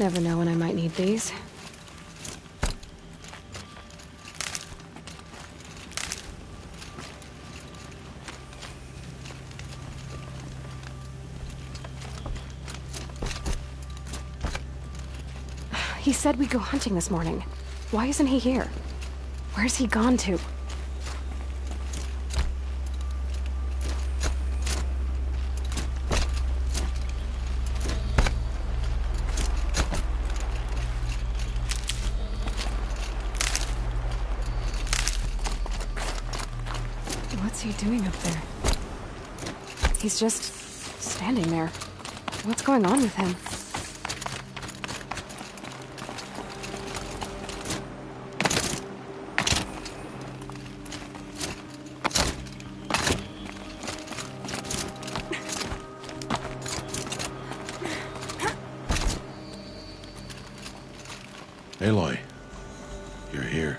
Never know when I might need these. He said we'd go hunting this morning. Why isn't he here? Where's he gone to? What's he doing up there? He's just standing there. What's going on with him? Aloy, you're here.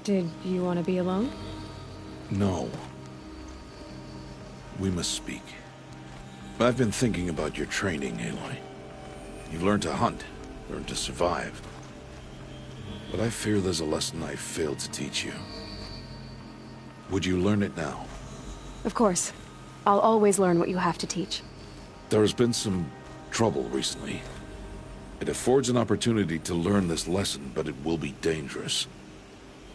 Did you want to be alone? No. We must speak. I've been thinking about your training, Aloy. You've learned to hunt, learned to survive. But I fear there's a lesson I failed to teach you. Would you learn it now? Of course. I'll always learn what you have to teach. There has been some trouble recently. It affords an opportunity to learn this lesson, but it will be dangerous.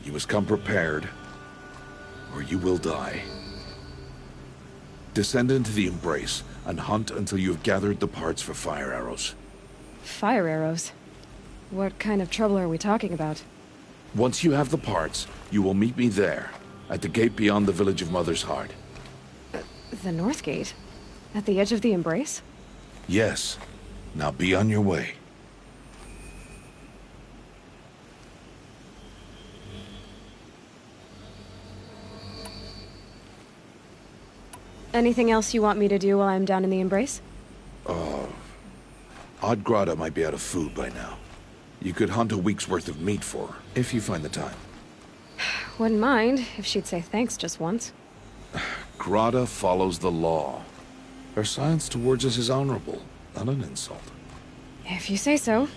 You must come prepared, or you will die. Descend into the Embrace, and hunt until you have gathered the parts for fire arrows. Fire arrows? What kind of trouble are we talking about? Once you have the parts, you will meet me there, at the gate beyond the village of Mother's Heart. The North Gate? At the edge of the Embrace? Yes. Now be on your way. Anything else you want me to do while I'm down in the Embrace? Oddgrada might be out of food by now. You could hunt a week's worth of meat for her, if you find the time. Wouldn't mind, if she'd say thanks just once. Grada follows the law. Her silence towards us is honorable, not an insult. If you say so.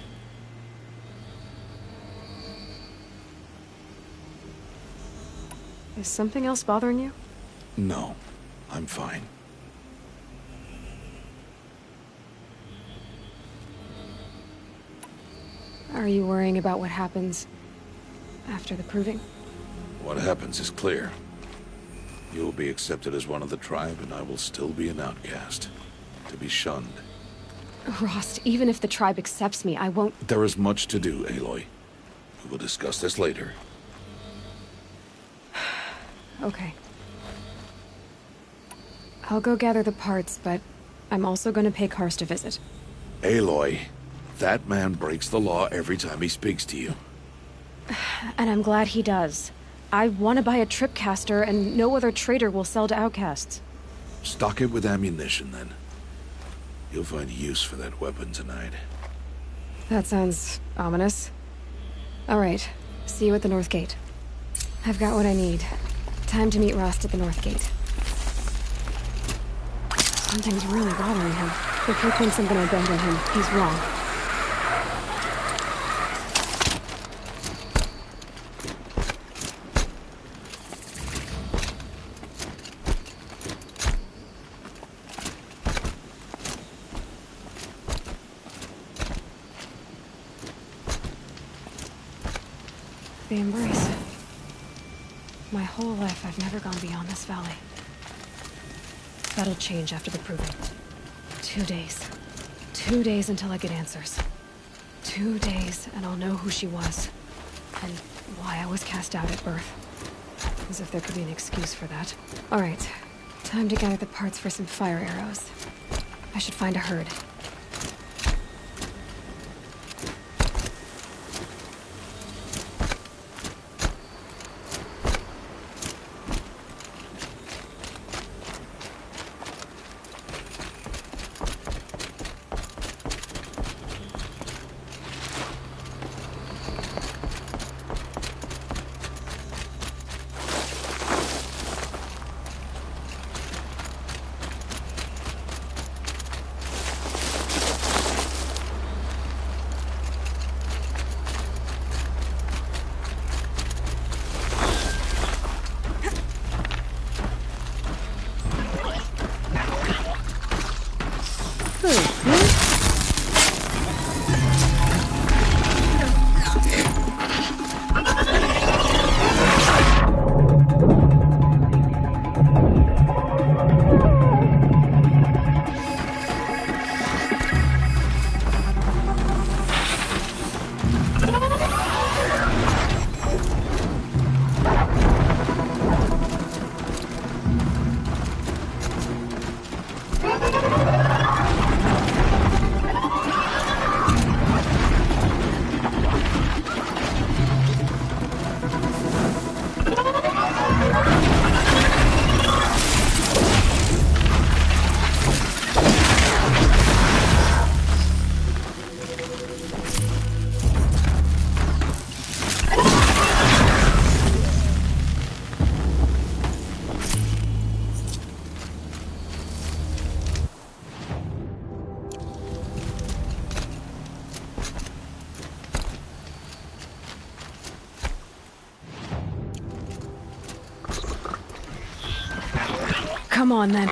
Is something else bothering you? No, I'm fine. Are you worrying about what happens after the proving? What happens is clear. You will be accepted as one of the tribe, and I will still be an outcast. To be shunned. Rost, even if the tribe accepts me, I won't— There is much to do, Aloy. We will discuss this later. Okay. I'll go gather the parts, but I'm also gonna pay Karst a visit. Aloy, that man breaks the law every time he speaks to you. And I'm glad he does. I want to buy a tripcaster, and no other trader will sell to outcasts. Stock it with ammunition, then. You'll find use for that weapon tonight. That sounds ominous. All right, see you at the North Gate. I've got what I need. Time to meet Rost at the North Gate. Something's really bothering him. If he thinks I'm gonna abandon him, he's wrong. The Embrace. My whole life, I've never gone beyond this valley. That'll change after the proving. 2 days. 2 days until I get answers. 2 days, and I'll know who she was. And why I was cast out at birth. As if there could be an excuse for that. Alright. Time to gather the parts for some fire arrows. I should find a herd. Come on, then.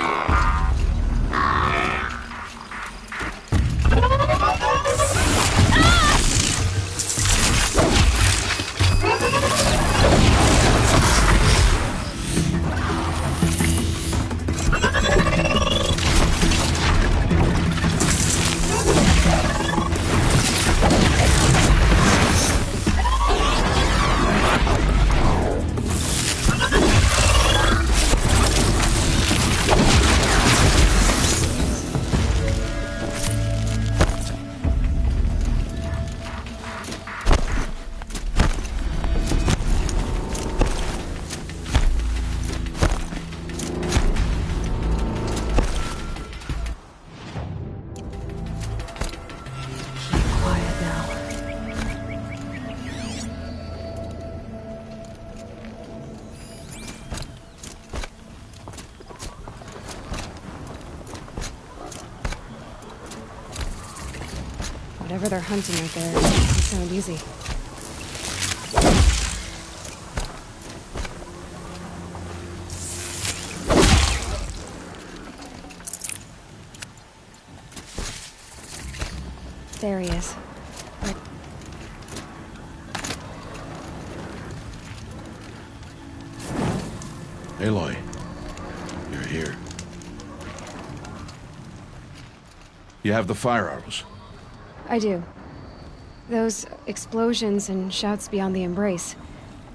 Whatever they're hunting right there doesn't sound easy. There he is. Right. Aloy, you're here. You have the fire arrows. I do. Those explosions and shouts beyond the embrace.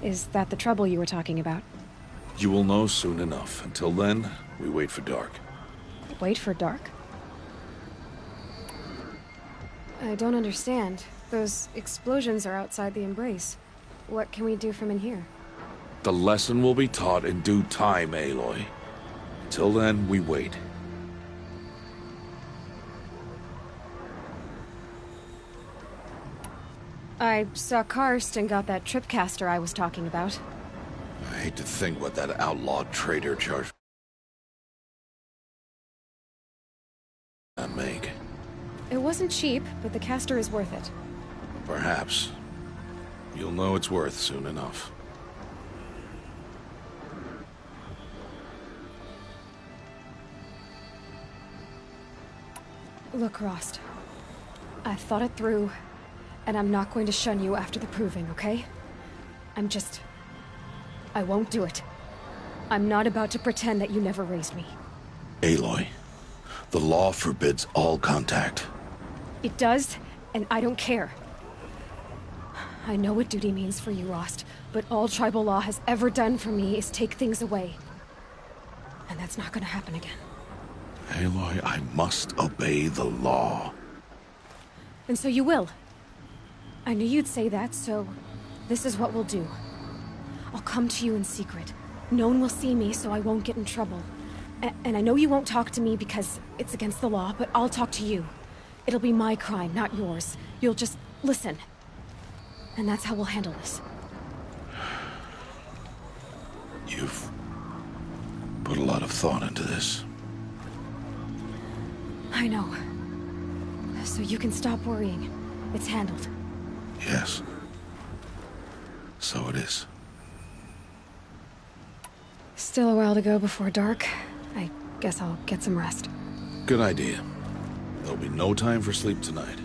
Is that the trouble you were talking about? You will know soon enough. Until then, we wait for dark. Wait for dark? I don't understand. Those explosions are outside the embrace. What can we do from in here? The lesson will be taught in due time, Aloy. Till then, we wait. I saw Karst and got that tripcaster I was talking about. I hate to think what that outlawed traitor charged and make. It wasn't cheap, but the caster is worth it. Perhaps. You'll know it's worth soon enough. Look, Rost. I've thought it through, and I'm not going to shun you after the proving, okay? I won't do it. I'm not about to pretend that you never raised me. Aloy, the law forbids all contact. It does, and I don't care. I know what duty means for you, Rost, but all tribal law has ever done for me is take things away. And that's not gonna happen again. Aloy, I must obey the law. And so you will. I knew you'd say that, so this is what we'll do. I'll come to you in secret. No one will see me, so I won't get in trouble. And I know you won't talk to me because it's against the law, but I'll talk to you. It'll be my crime, not yours. You'll just listen. And that's how we'll handle this. You've put a lot of thought into this. I know. So you can stop worrying. It's handled. Yes. So it is. Still a while to go before dark. I guess I'll get some rest. Good idea. There'll be no time for sleep tonight.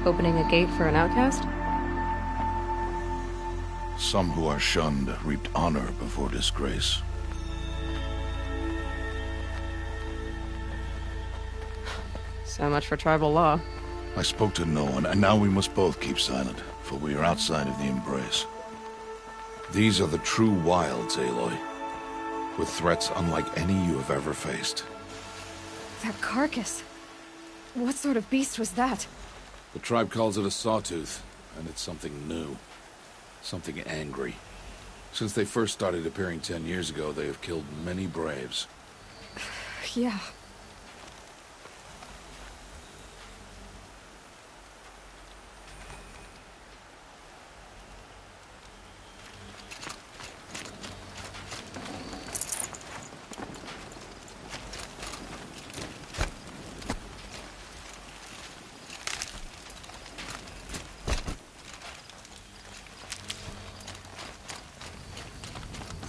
Opening a gate for an outcast? Some who are shunned reaped honor before disgrace. So much for tribal law. I spoke to no one, and now we must both keep silent, for we are outside of the embrace. These are the true wilds, Aloy, with threats unlike any you have ever faced. That carcass. What sort of beast was that? The tribe calls it a sawtooth, and it's something new. Something angry. Since they first started appearing 10 years ago, they have killed many braves. Yeah.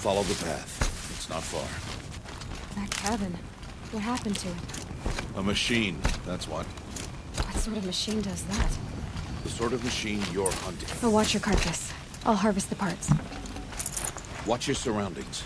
Follow the path. It's not far. That cabin. What happened to it? A machine, that's what. What sort of machine does that? The sort of machine you're hunting. Oh, watch your carcass. I'll harvest the parts. Watch your surroundings.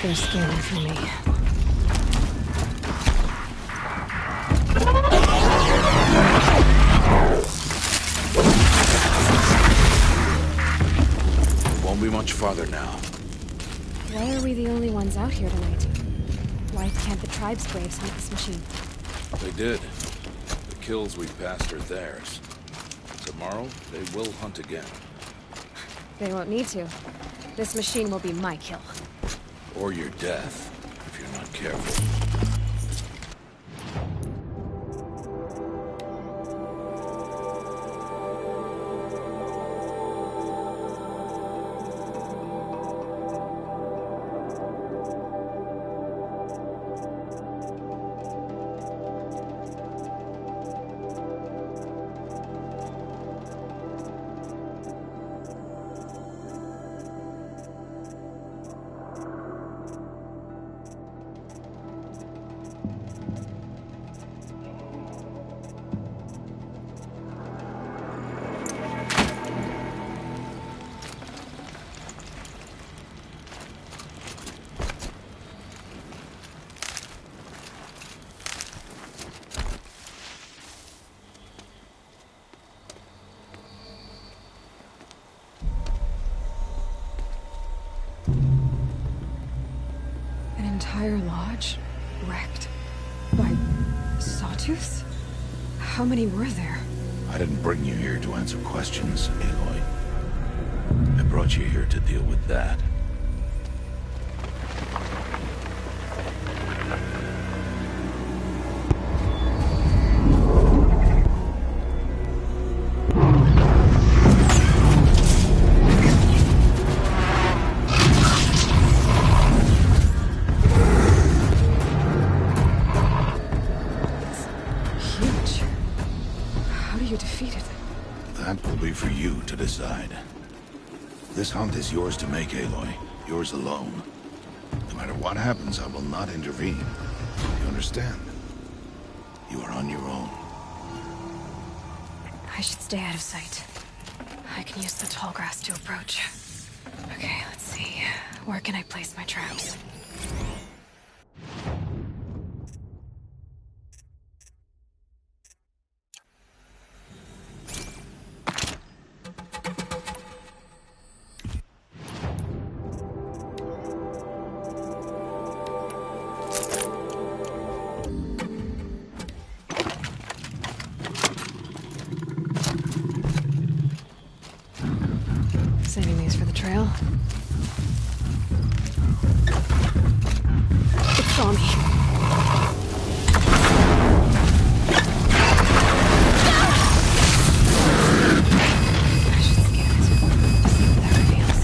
They're scanning for me. Won't be much farther now. Why are we the only ones out here tonight? Why can't the tribe's braves hunt this machine? They did. The kills we passed are theirs. Tomorrow, they will hunt again. They won't need to. This machine will be my kill. Or your death, if you're not careful. Entire lodge wrecked by sawtooths? How many were there? I didn't bring you here to answer questions, Aloy. I brought you here to deal with that. For you to decide. This hunt is yours to make, Aloy. Yours alone. No matter what happens, I will not intervene. You understand? You are on your own. I should stay out of sight. I can use the tall grass to approach. Okay, let's see. Where can I place my traps? Saving these for the trail. It saw me. I should scan it. See what that reveals.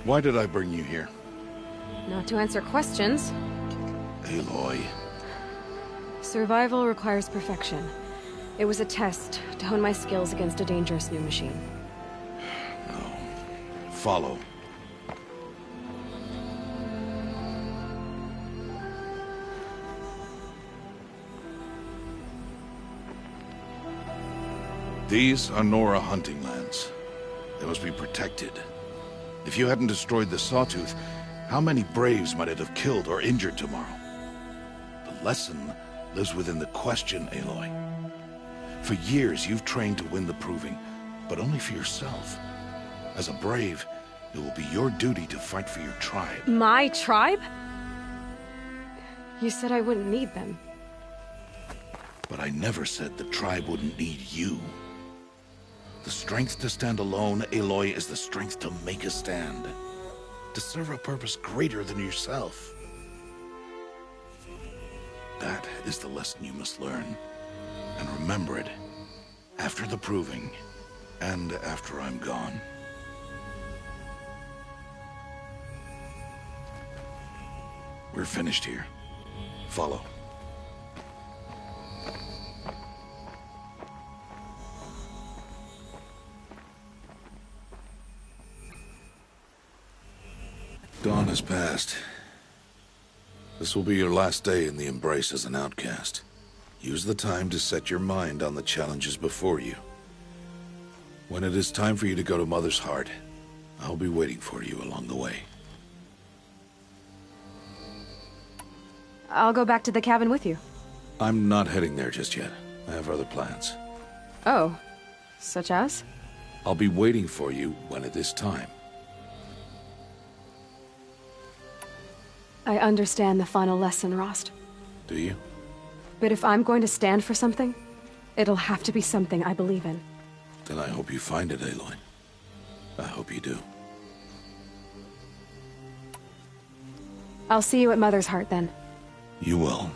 Why did I bring you here? Not to answer questions. Aloy. Survival requires perfection. It was a test to hone my skills against a dangerous new machine. No. Follow. These are Nora hunting lands. They must be protected. If you hadn't destroyed the Sawtooth, how many Braves might it have killed or injured tomorrow? The lesson lives within the question, Aloy. For years, you've trained to win the Proving, but only for yourself. As a Brave, it will be your duty to fight for your tribe. My tribe? You said I wouldn't need them. But I never said the tribe wouldn't need you. The strength to stand alone, Aloy, is the strength to make a stand. To serve a purpose greater than yourself. That is the lesson you must learn. And remember it, after the Proving, and after I'm gone. We're finished here. Follow. Dawn has passed. This will be your last day in the Embrace as an outcast. Use the time to set your mind on the challenges before you. When it is time for you to go to Mother's Heart, I'll be waiting for you along the way. I'll go back to the cabin with you. I'm not heading there just yet. I have other plans. Oh, such as? I'll be waiting for you when it is time. I understand the final lesson, Rost. Do you? But if I'm going to stand for something, it'll have to be something I believe in. Then I hope you find it, Aloy. I hope you do. I'll see you at Mother's Heart, then. You will.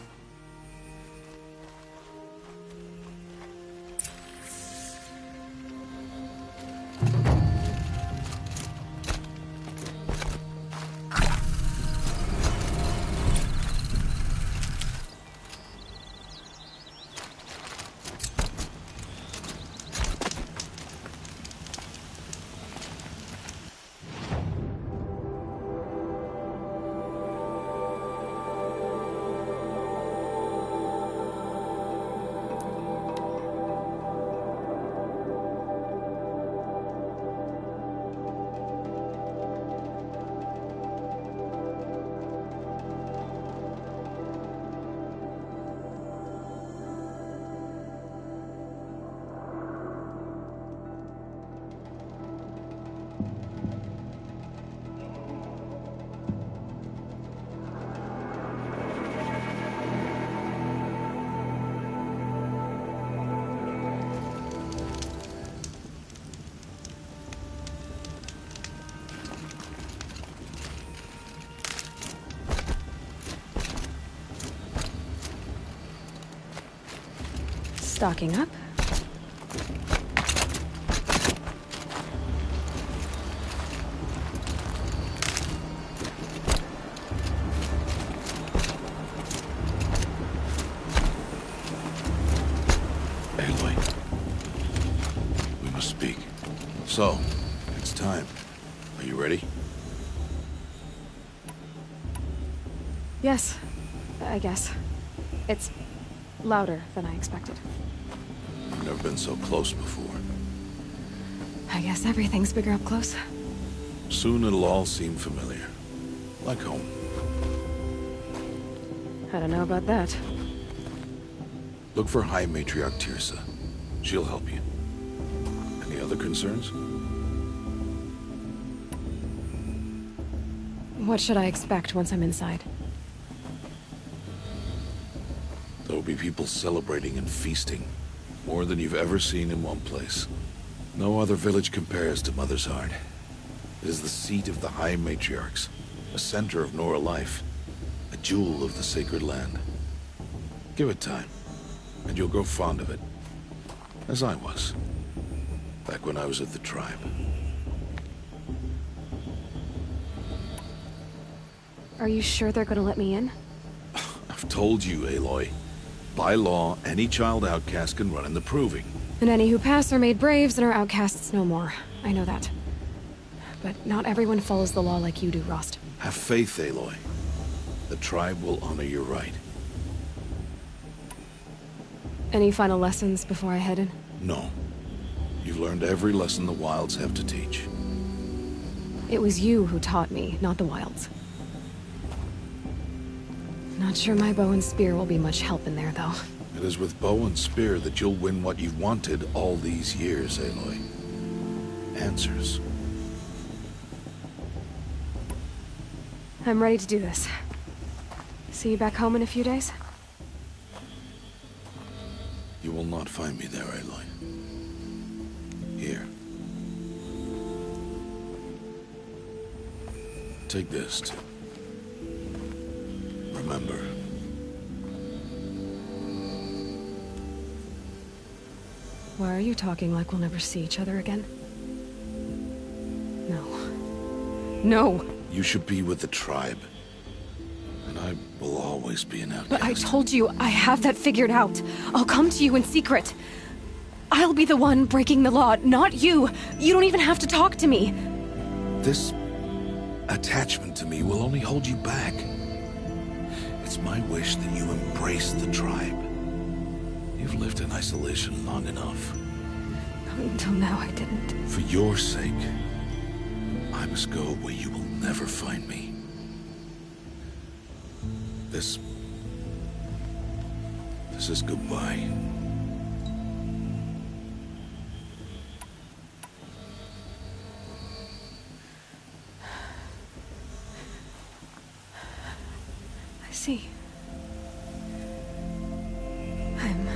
Stocking up. Aloy, we must speak. So, it's time. Are you ready? Yes, I guess. It's louder than I expected. I've never been so close before. I guess everything's bigger up close. Soon it'll all seem familiar. Like home. I don't know about that. Look for High Matriarch Tirsa. She'll help you. Any other concerns? What should I expect once I'm inside? There will be people celebrating and feasting. More than you've ever seen in one place. No other village compares to Mother's Heart. It is the seat of the High Matriarchs, a center of Nora life, a jewel of the sacred land. Give it time, and you'll grow fond of it. As I was, back when I was at the tribe. Are you sure they're gonna let me in? I've told you, Aloy. By law, any child outcast can run in the Proving. And any who pass are made braves and are outcasts no more. I know that. But not everyone follows the law like you do, Rost. Have faith, Aloy. The tribe will honor your right. Any final lessons before I head in? No. You've learned every lesson the Wilds have to teach. It was you who taught me, not the Wilds. Not sure my bow and spear will be much help in there, though. It is with bow and spear that you'll win what you've wanted all these years, Aloy. Answers. I'm ready to do this. See you back home in a few days? You will not find me there, Aloy. Here. Take this, too. Remember. Why are you talking like we'll never see each other again? No. No! You should be with the tribe. And I will always be an outcast. But I told you, I have that figured out. I'll come to you in secret. I'll be the one breaking the law, not you. You don't even have to talk to me. This attachment to me will only hold you back. It's my wish that you embrace the tribe. You've lived in isolation long enough. Until now, I didn't. For your sake, I must go where you will never find me. This is goodbye. I see. I'm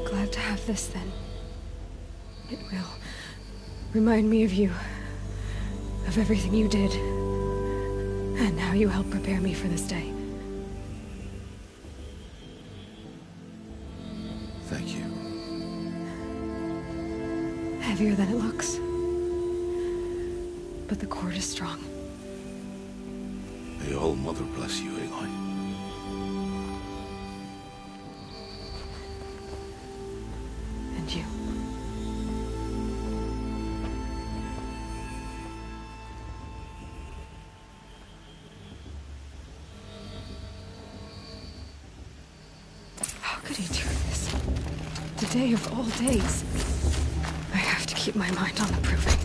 glad to have this then. It will remind me of you, of everything you did, and how you helped prepare me for this day. Thank you. Heavier than it looks. But the cord is strong. May All Mother bless you, Aloy. And you. How could he do this? The day of all days. I have to keep my mind on the Proving.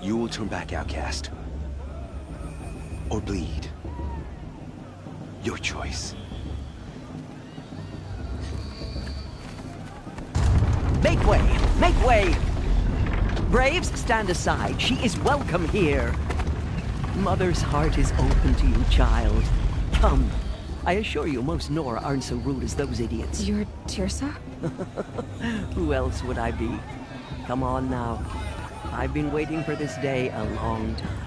You will turn back, outcast. Or bleed. Your choice. Make way! Make way! Braves, stand aside. She is welcome here. Mother's heart is open to you, child. Come. I assure you, most Nora aren't so rude as those idiots. You're Tirsa? Who else would I be? Come on now. I've been waiting for this day a long time.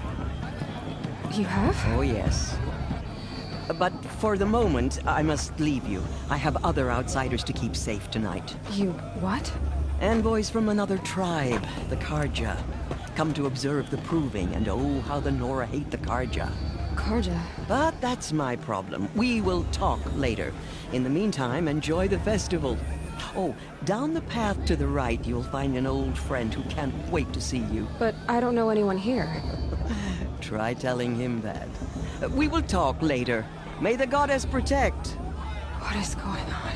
You have? Oh, yes. But for the moment, I must leave you. I have other outsiders to keep safe tonight. You what? Envoys from another tribe, the Karja. Come to observe the Proving, and oh, how the Nora hate the Karja. Karja? But that's my problem. We will talk later. In the meantime, enjoy the festival. Oh, down the path to the right, you'll find an old friend who can't wait to see you. But I don't know anyone here. Try telling him that. We will talk later. May the goddess protect. What is going on?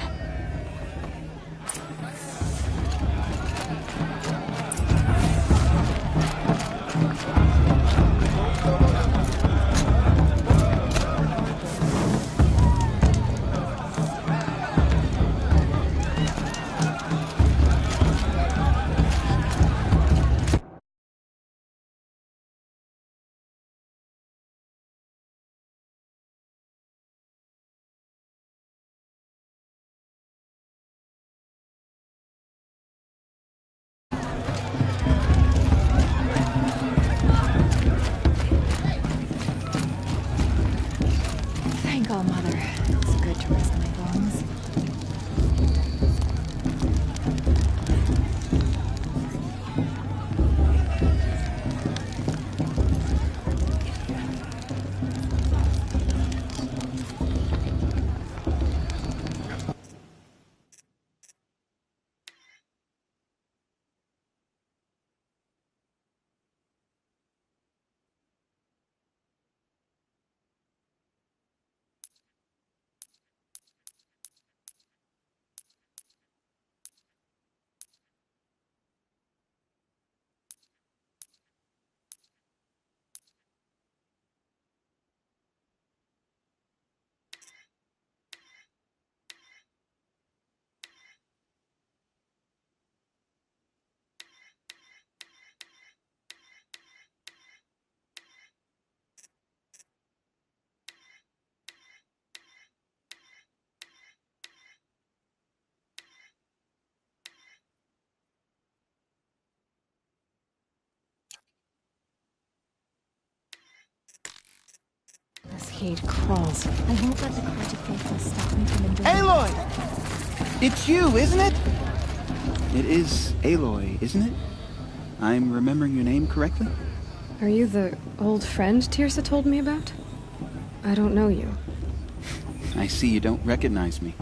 hate crawls. I won't let the Carja faithful stop me from enjoying. Aloy! It's you, isn't it? It is Aloy, isn't it? I'm remembering your name correctly? Are you the old friend Tirsa told me about? I don't know you. I see you don't recognize me.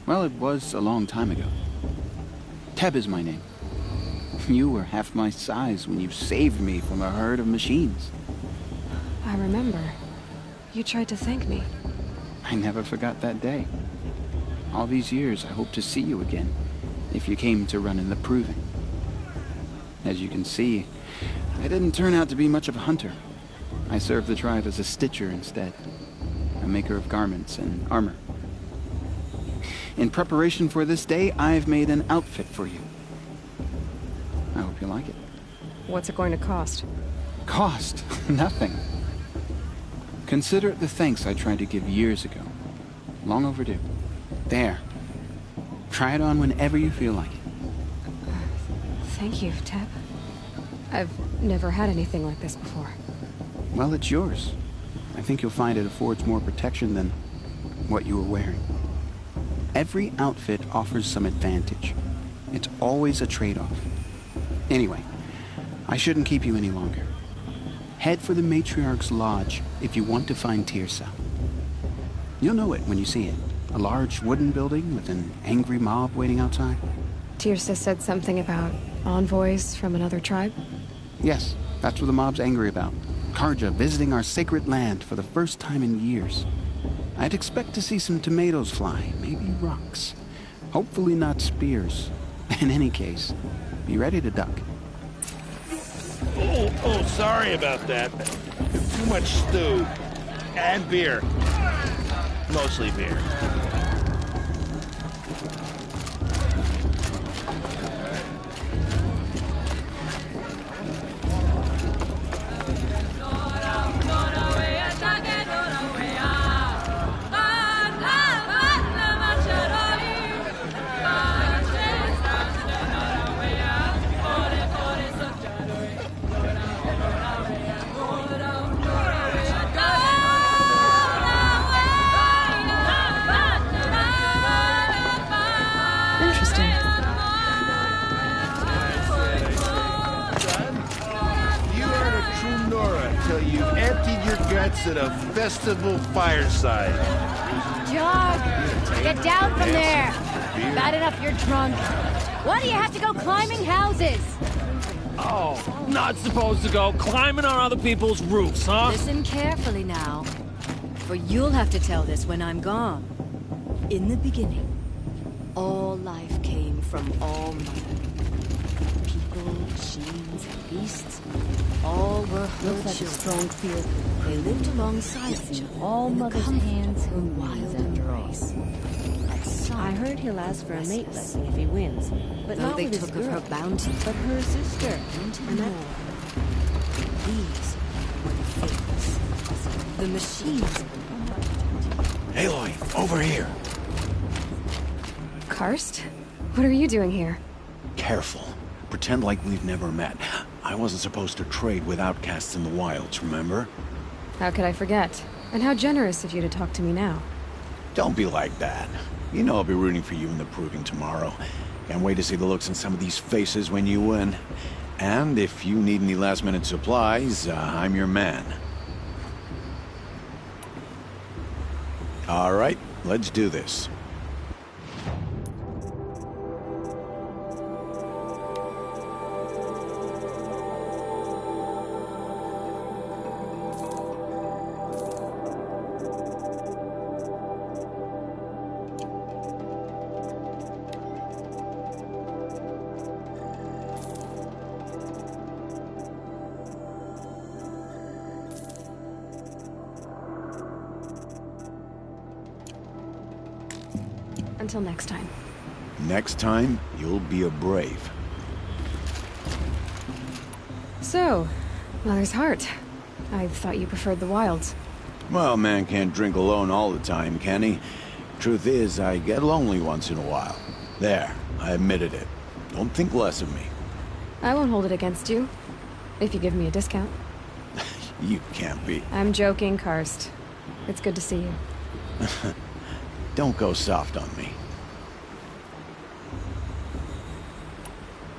Well, it was a long time ago. Teb is my name. You were half my size when you saved me from a herd of machines. I remember. You tried to thank me. I never forgot that day. All these years, I hope to see you again, if you came to run in the Proving. As you can see, I didn't turn out to be much of a hunter. I served the tribe as a stitcher instead, a maker of garments and armor. In preparation for this day, I've made an outfit for you. I hope you like it. What's it going to cost? Cost? Nothing. Consider it the thanks I tried to give years ago. Long overdue. There. Try it on whenever you feel like it. Thank you, Teb. I've never had anything like this before. Well, it's yours. I think you'll find it affords more protection than what you were wearing. Every outfit offers some advantage. It's always a trade-off. Anyway, I shouldn't keep you any longer. Head for the Matriarch's Lodge if you want to find Tirsa. You'll know it when you see it. A large wooden building with an angry mob waiting outside. Tirsa said something about envoys from another tribe? Yes, that's what the mob's angry about. Carja visiting our sacred land for the first time in years. I'd expect to see some tomatoes fly, maybe rocks. Hopefully not spears. In any case, be ready to duck. Oh, sorry about that. Too much stew. And beer. Mostly beer. At a festival fireside. Jog! Get down from there! Bad enough you're drunk. Why do you have to go climbing houses? Oh, not supposed to go climbing on other people's roofs, huh? Listen carefully now, for you'll have to tell this when I'm gone. In the beginning, all life came from all mother. People, machines, and beasts, all were her Looks like a children. strong field. They lived alongside each other. All in the mother's comfort hands of her and wild knees after all. embrace. At some, I heard he'll ask for a mate restless. blessing if he wins, but Though not they with his took of her girl, bounty, but her sister. and And that- more. These were the fates. The machines. Aloy, over here. Karst? What are you doing here? Careful. Pretend like we've never met. I wasn't supposed to trade with outcasts in the wilds, remember? How could I forget? And how generous of you to talk to me now. Don't be like that. You know I'll be rooting for you in the Proving tomorrow. Can't wait to see the looks on some of these faces when you win. And if you need any last-minute supplies, I'm your man. All right, let's do this. Until next time. Next time, you'll be a brave. So, Mother's Heart. I thought you preferred the wilds. Well, man can't drink alone all the time, can he? Truth is, I get lonely once in a while. There, I admitted it. Don't think less of me. I won't hold it against you. If you give me a discount. You can't be. I'm joking, Karst. It's good to see you. Don't go soft on me.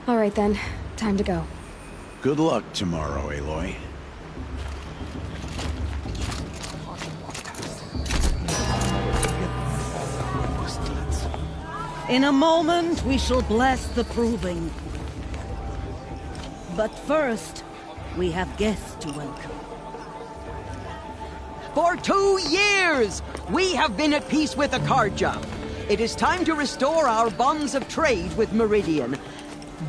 All right then, time to go. Good luck tomorrow, Aloy. In a moment, we shall bless the proving. But first, we have guests to welcome. For 2 years, we have been at peace with Akarja. It is time to restore our bonds of trade with Meridian.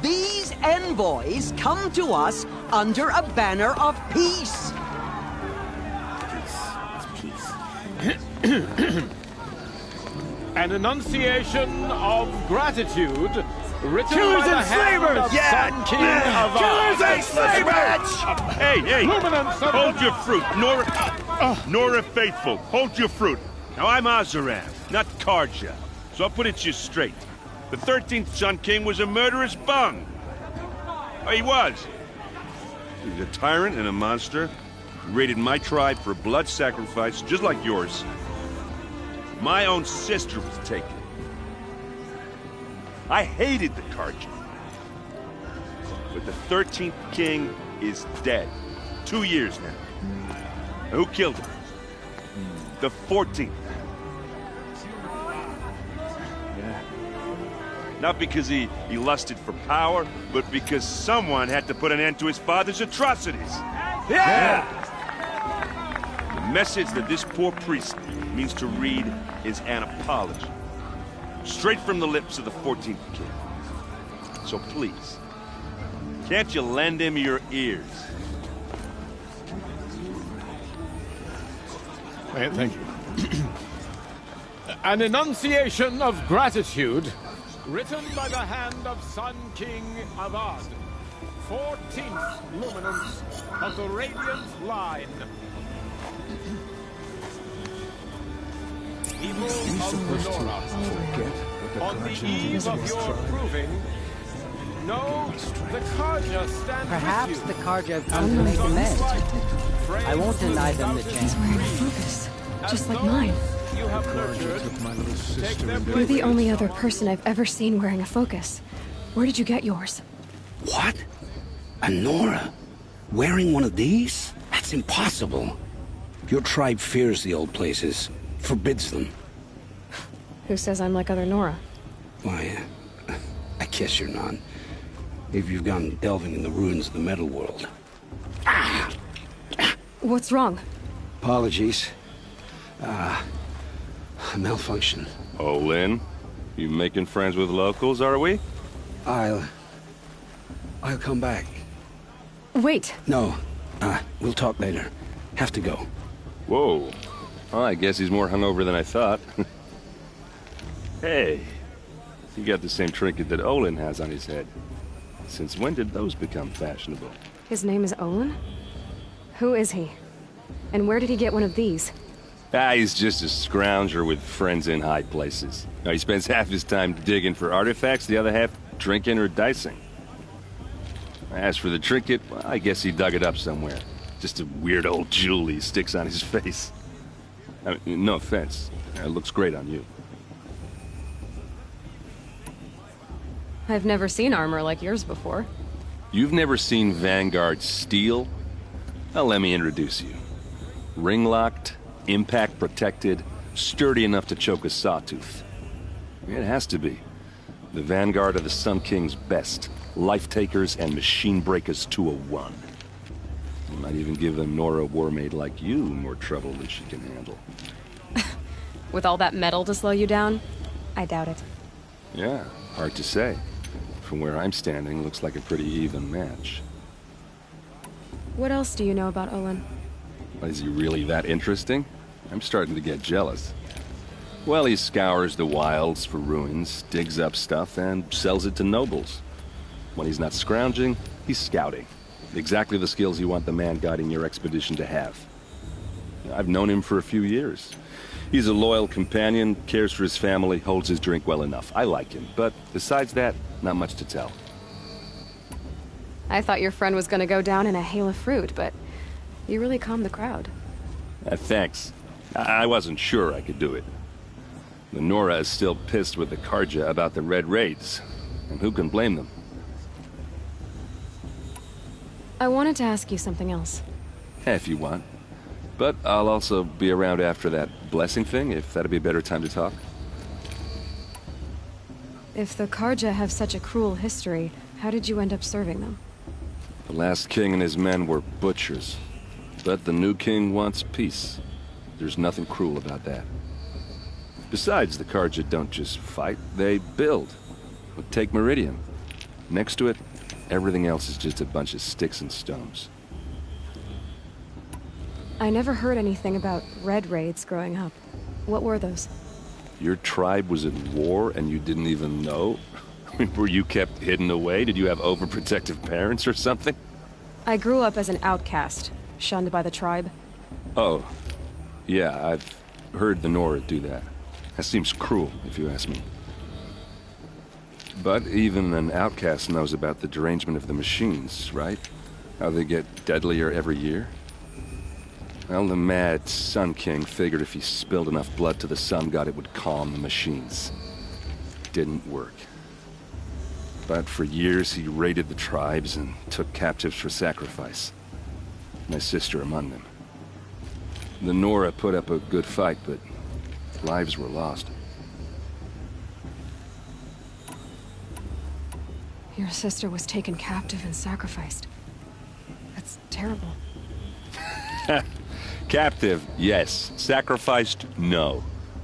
These envoys come to us under a banner of peace. An enunciation of gratitude written Killers by the and hand slavers! of Sun King of Killers and slavers! Hey, hold your fruit. Nora Faithful, hold your fruit. Now, I'm Azaram, not Karja, so I'll put it to you straight. The 13th Sun King was a murderous bung. Oh, he was. He was a tyrant and a monster. He raided my tribe for blood sacrifice, just like yours. My own sister was taken. I hated the Karja. But the 13th king is dead. 2 years now. And who killed him? The 14th. Yeah. Not because he lusted for power, but because someone had to put an end to his father's atrocities. Yeah! The message that this poor priest means to read is an apology. Straight from the lips of the 14th king. So please, can't you lend him your ears? Thank you. An enunciation of gratitude written by the hand of Sun King Avad, 14th luminance of the Radiant Line. People of Nora, on the eve of your proving, know the Karja stand Perhaps with you. the Karja come to make amends. I won't deny them the He's chance. wearing a focus, just like mine. You have nurtured. You're the only other person I've ever seen wearing a focus. Where did you get yours? What? A Nora? Wearing one of these? That's impossible. Your tribe fears the old places, forbids them. Who says I'm like other Nora? Why, I guess you're not. If you've gone delving in the ruins of the metal world. What's wrong? Apologies. A malfunction. Oh, Lynn, you making friends with locals, are we? I'll come back. Wait. No, we'll talk later. Have to go. Whoa. Well, I guess he's more hungover than I thought. Hey, you got the same trinket that Olin has on his head. Since when did those become fashionable? His name is Olin? Who is he? And where did he get one of these? He's just a scrounger with friends in high places. Now, he spends half his time digging for artifacts, the other half drinking or dicing. As for the trinket, well, I guess he dug it up somewhere. Just a weird old jewel he sticks on his face. I mean, no offense. It looks great on you. I've never seen armor like yours before. You've never seen Vanguard steel? Well, let me introduce you. Ring-locked, impact-protected, sturdy enough to choke a sawtooth. It has to be. The Vanguard of the Sun King's best. Life-takers and machine-breakers to a one. Might even give a Nora warmaid like you more trouble than she can handle. With all that metal to slow you down? I doubt it. Yeah, hard to say. From where I'm standing, looks like a pretty even match. What else do you know about Olin? Is he really that interesting? I'm starting to get jealous. Well, he scours the wilds for ruins, digs up stuff, and sells it to nobles. When he's not scrounging, he's scouting. Exactly the skills you want the man guiding your expedition to have. I've known him for a few years. He's a loyal companion, cares for his family, holds his drink well enough. I like him, but besides that, not much to tell. I thought your friend was gonna go down in a hail of fruit, but you really calmed the crowd. Thanks. I wasn't sure I could do it. The Nora is still pissed with the Karja about the Red Raids, and who can blame them? I wanted to ask you something else. If you want. But I'll also be around after that blessing thing, if that'd be a better time to talk. If the Karja have such a cruel history, how did you end up serving them? The last king and his men were butchers. But the new king wants peace. There's nothing cruel about that. Besides, the Karja don't just fight, they build. Take Meridian. Next to it, everything else is just a bunch of sticks and stones. I never heard anything about Red Raids growing up. What were those? Your tribe was at war and you didn't even know? I mean, were you kept hidden away? Did you have overprotective parents or something? I grew up as an outcast, shunned by the tribe. Oh. Yeah, I've heard the Nora do that. That seems cruel, if you ask me. But even an outcast knows about the derangement of the machines, right? How they get deadlier every year? Well, the mad Sun King figured if he spilled enough blood to the Sun God, it would calm the machines. Didn't work. But for years, he raided the tribes and took captives for sacrifice. My sister among them. The Nora put up a good fight, but lives were lost. Your sister was taken captive and sacrificed. That's terrible. Captive, yes. Sacrificed, no.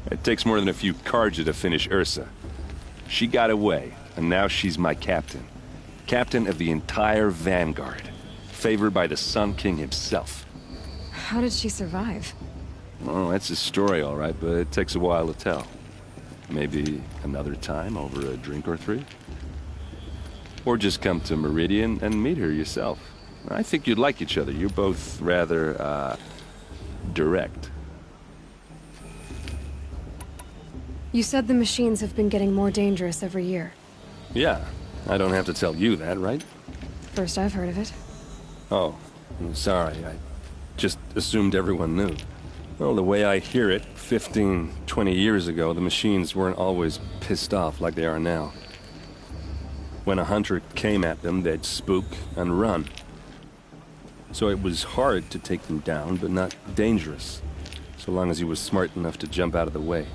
It takes more than a few Karja to finish Ursa. She got away, and now she's my captain. Captain of the entire Vanguard. Favored by the Sun King himself. How did she survive? Oh, that's a story, all right, but it takes a while to tell. Maybe another time over a drink or three? Or just come to Meridian and meet her yourself. I think you'd like each other. You're both rather, direct. You said the machines have been getting more dangerous every year. Yeah, I don't have to tell you that, right? First I've heard of it. Oh, I'm sorry. I just assumed everyone knew. Well, the way I hear it, 15, 20 years ago, the machines weren't always pissed off like they are now. When a hunter came at them, they'd spook and run. So it was hard to take them down, but not dangerous, so long as he was smart enough to jump out of the way.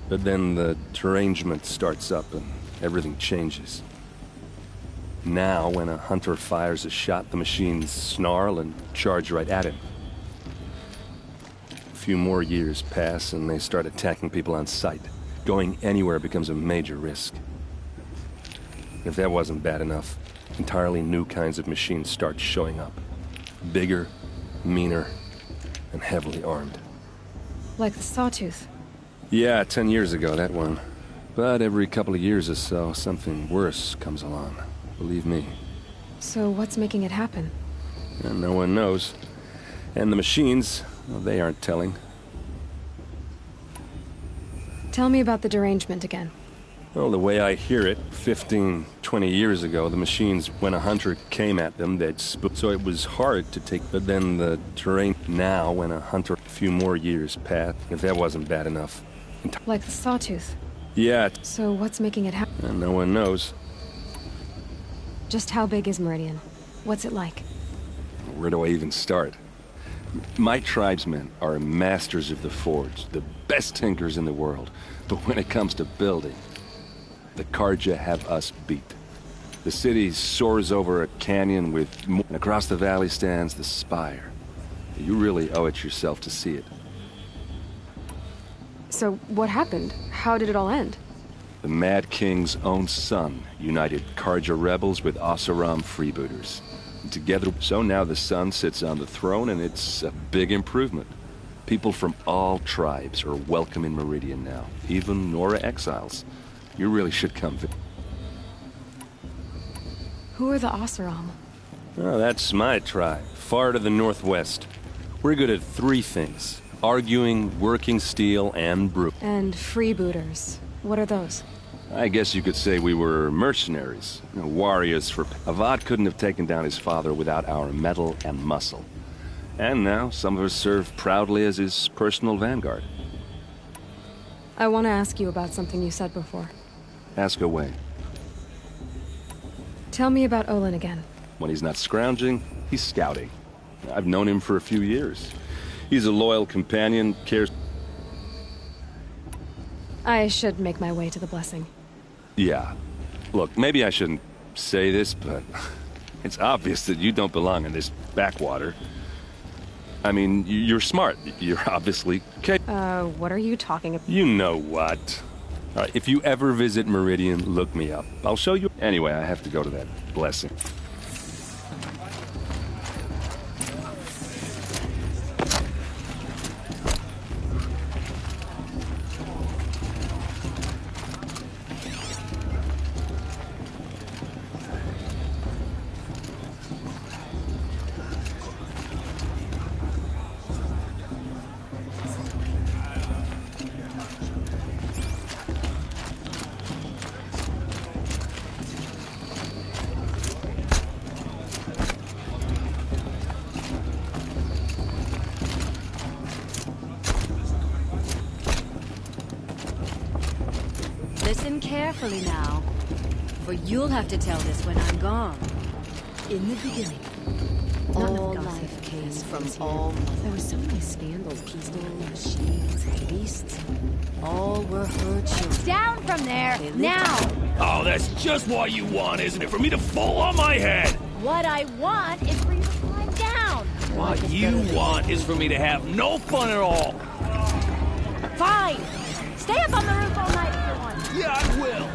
But then the derangement starts up and everything changes. Now, when a hunter fires a shot, the machines snarl and charge right at him. A few more years pass and they start attacking people on sight. Going anywhere becomes a major risk. If that wasn't bad enough, entirely new kinds of machines start showing up. Bigger, meaner, and heavily armed. Like the Sawtooth? Yeah, 10 years ago, that one. But every couple of years or so, something worse comes along. Believe me. So what's making it happen? And no one knows. And the machines, well, they aren't telling. Tell me about the derangement again. Well, the way I hear it, 15, 20 years ago, the machines, when a hunter came at them, they'd spook. So it was hard to take, but then the terrain. Now, when a hunter, a few more years pass, if that wasn't bad enough. Like the Sawtooth? Yeah. So what's making it happen? And no one knows. Just how big is Meridian? What's it like? Where do I even start? My tribesmen are masters of the forge, the best tinkers in the world. But when it comes to building, the Karja have us beat. The city soars over a canyon with and across the valley stands the spire. You really owe it yourself to see it. So what happened? How did it all end? The Mad King's own son united Karja rebels with Oseram freebooters. And together, so now the son sits on the throne and it's a big improvement. People from all tribes are welcome in Meridian now, even Nora exiles. You really should come. Who are the Oseram? Oh, that's my tribe, far to the northwest. We're good at three things. Arguing, working steel, and brew. And freebooters. What are those? I guess you could say we were mercenaries. Warriors for... Avad couldn't have taken down his father without our metal and muscle. And now some of us serve proudly as his personal vanguard. I want to ask you about something you said before. Ask away. Tell me about Olin again. When he's not scrounging, he's scouting. I've known him for a few years. He's a loyal companion, cares... I should make my way to the blessing. Yeah. Look, maybe I shouldn't say this, but it's obvious that you don't belong in this backwater. I mean, you're smart. You're obviously capable. What are you talking about? You know what. All right, if you ever visit Meridian, look me up. I'll show you. Anyway, I have to go to that blessing. Listen carefully now, for you'll have to tell this when I'm gone. In the beginning, all life came from all... There were so many scandals. People, machines, beasts, all were her children. Down from there, now! Oh, that's just what you want, isn't it? For me to fall on my head! What I want is for you to climb down! What you want is for me to have no fun at all! Fine! Stay up on the roof all night if you want. Yeah, I will!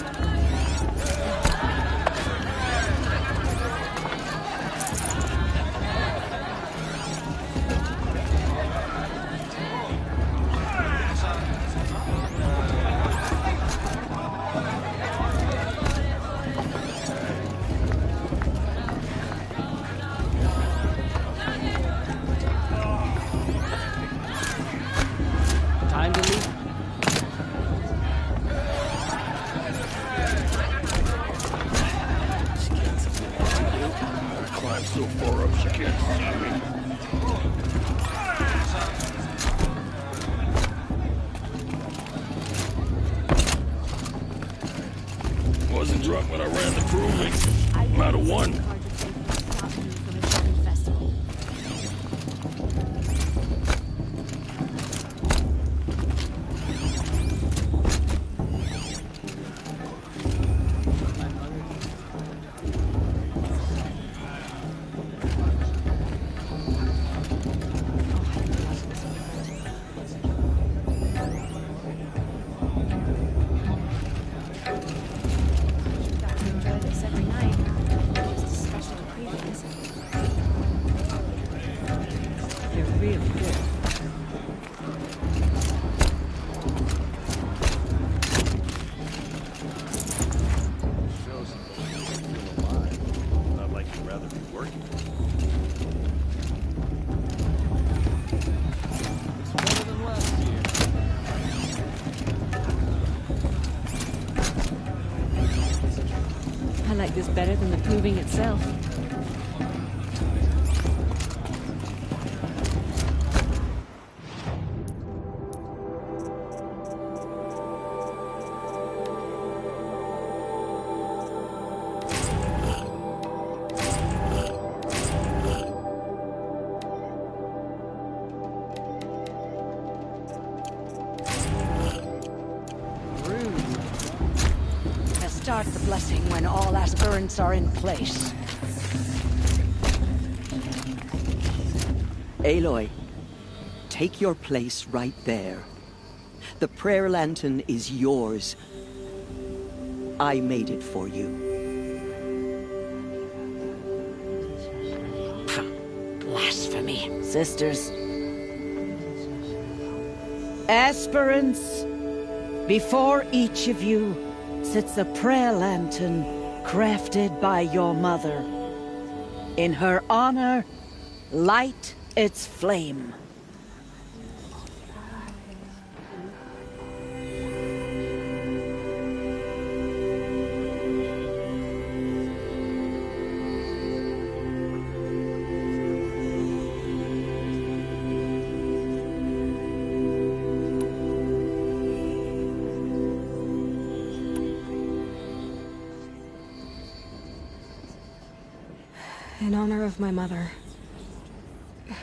Time to leave. Climb so far up she can't see me. Wasn't drunk when I ran the proving. I'm out of one. I like this better than the proving itself. Start the blessing when all aspirants are in place. Aloy, take your place right there. The prayer lantern is yours. I made it for you. Blasphemy. Sisters. Aspirants, before each of you sits a prayer lantern crafted by your mother. In her honor, light its flame. In honor of my mother,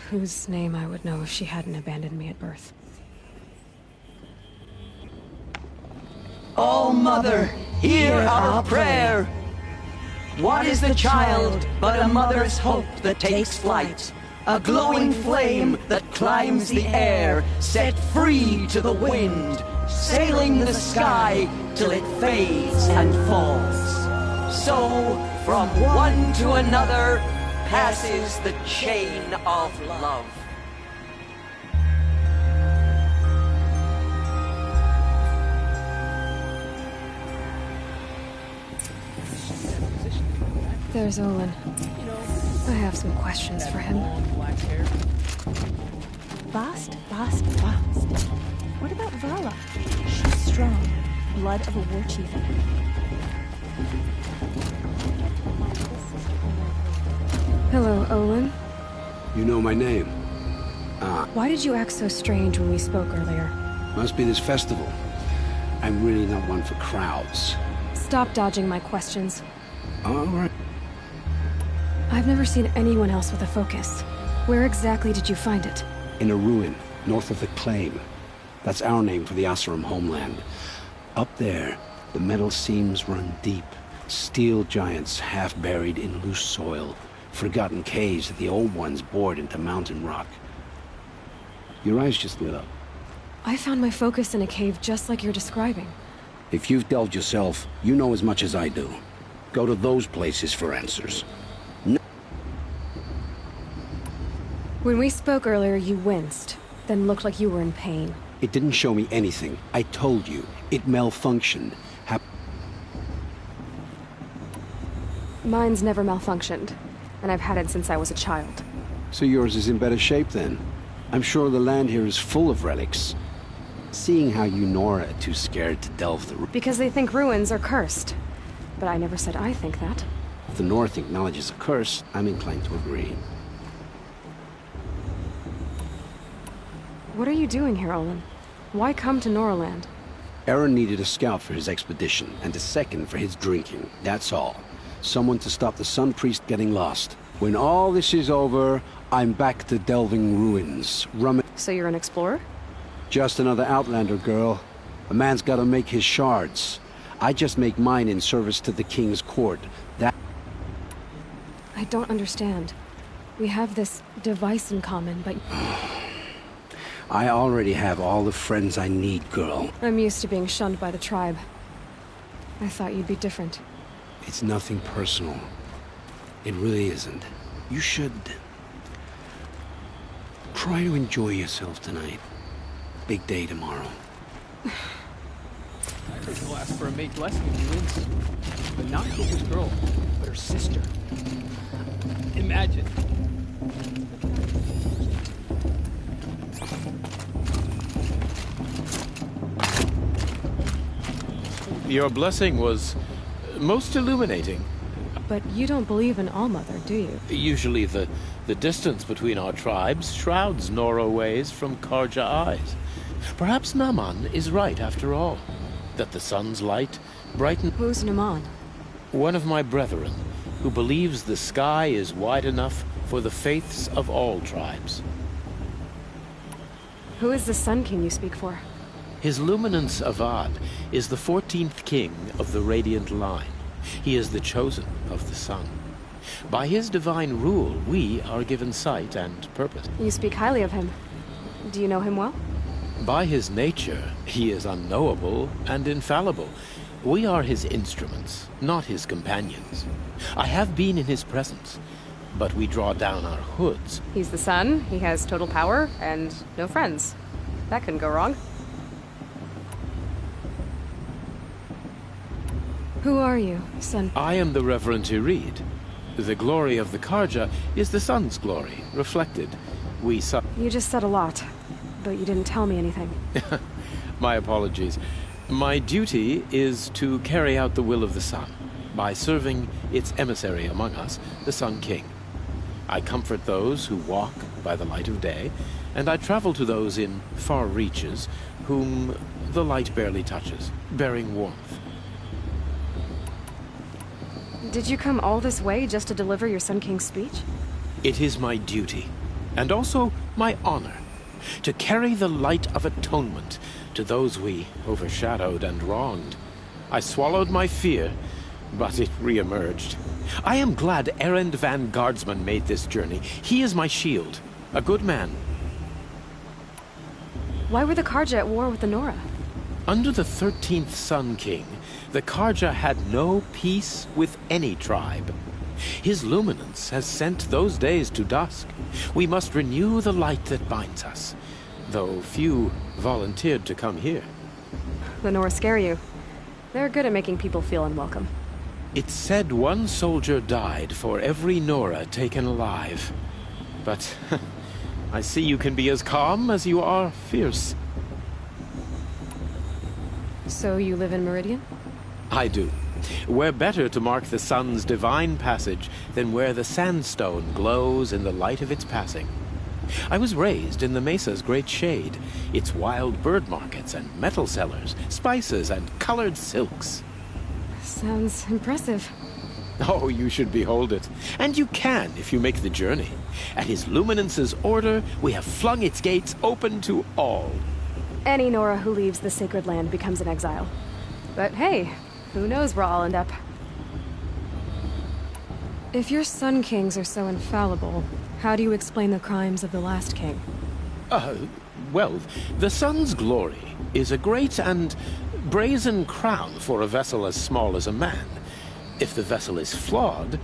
whose name I would know if she hadn't abandoned me at birth. Oh, Mother, hear our prayer! What is the child but a mother's hope that takes flight? A glowing flame that climbs the air, set free to the wind, sailing the sky till it fades and falls. So, from one to another, passes the chain of love. There's Olin. I have some questions for him. Fast. What about Vala? She's strong. Blood of a war chief. Hello, Olin. You know my name? Why did you act so strange when we spoke earlier? Must be this festival. I'm really not one for crowds. Stop dodging my questions. All right. I've never seen anyone else with a focus. Where exactly did you find it? In a ruin, north of the Claim. That's our name for the Asuram homeland. Up there, the metal seams run deep. Steel giants half buried in loose soil. Forgotten caves that the old ones bored into mountain rock. Your eyes just lit up. I found my focus in a cave just like you're describing. If you've delved yourself, you know as much as I do. Go to those places for answers. When we spoke earlier, you winced, then looked like you were in pain. It didn't show me anything. I told you. It malfunctioned. Mine's never malfunctioned, and I've had it since I was a child. So yours is in better shape then. I'm sure the land here is full of relics. Seeing how you Nora are too scared to delve the... Because they think ruins are cursed. But I never said I think that. If the North acknowledges a curse, I'm inclined to agree. What are you doing here, Olin? Why come to Noraland? Aaron needed a scout for his expedition, and a second for his drinking. That's all. Someone to stop the Sun Priest getting lost. When all this is over, I'm back to delving ruins. So you're an explorer? Just another Outlander, girl. A man's gotta make his shards. I just make mine in service to the King's court. That... I don't understand. We have this device in common, but... I already have all the friends I need, girl. I'm used to being shunned by the tribe. I thought you'd be different. It's nothing personal. It really isn't. You should... try to enjoy yourself tonight. Big day tomorrow. I heard he'll ask for a mate blessing if he wins. But not for his girl, but her sister. Imagine. Your blessing was most illuminating. But you don't believe in All-Mother, do you? Usually the distance between our tribes shrouds Nora ways from Karja eyes. Perhaps Naman is right after all. That the sun's light brightens... Who's Naman? One of my brethren, who believes the sky is wide enough for the faiths of all tribes. Who is the Sun King you speak for? His Luminance Avad is the 14th king of the Radiant line. He is the chosen of the sun. By his divine rule, we are given sight and purpose. You speak highly of him. Do you know him well? By his nature, he is unknowable and infallible. We are his instruments, not his companions. I have been in his presence, but we draw down our hoods. He's the sun, he has total power, and no friends. That couldn't go wrong. Who are you, son? I am the Reverend Irid. The glory of the Karja is the sun's glory, reflected. You just said a lot, but you didn't tell me anything. My apologies. My duty is to carry out the will of the sun, by serving its emissary among us, the Sun King. I comfort those who walk by the light of day, and I travel to those in far reaches, whom the light barely touches, bearing warmth. Did you come all this way just to deliver your Sun King's speech? It is my duty, and also my honor, to carry the light of atonement to those we overshadowed and wronged. I swallowed my fear, but it re-emerged. I am glad Erend Van Guardsman made this journey. He is my shield, a good man. Why were the Karja at war with the Nora? Under the 13th Sun King, the Karja had no peace with any tribe. His luminance has sent those days to dusk. We must renew the light that binds us, though few volunteered to come here. The Nora scare you. They're good at making people feel unwelcome. It's said one soldier died for every Nora taken alive. But I see you can be as calm as you are fierce. So you live in Meridian? I do. Where better to mark the sun's divine passage than where the sandstone glows in the light of its passing. I was raised in the Mesa's great shade, its wild bird markets and metal cellars, spices and colored silks. Sounds impressive. Oh, you should behold it. And you can if you make the journey. At his luminance's order, we have flung its gates open to all. Any Nora who leaves the sacred land becomes an exile. But hey, who knows where I'll end up. If your Sun Kings are so infallible, how do you explain the crimes of the last king? Well, the sun's glory is a great and brazen crown for a vessel as small as a man. If the vessel is flawed,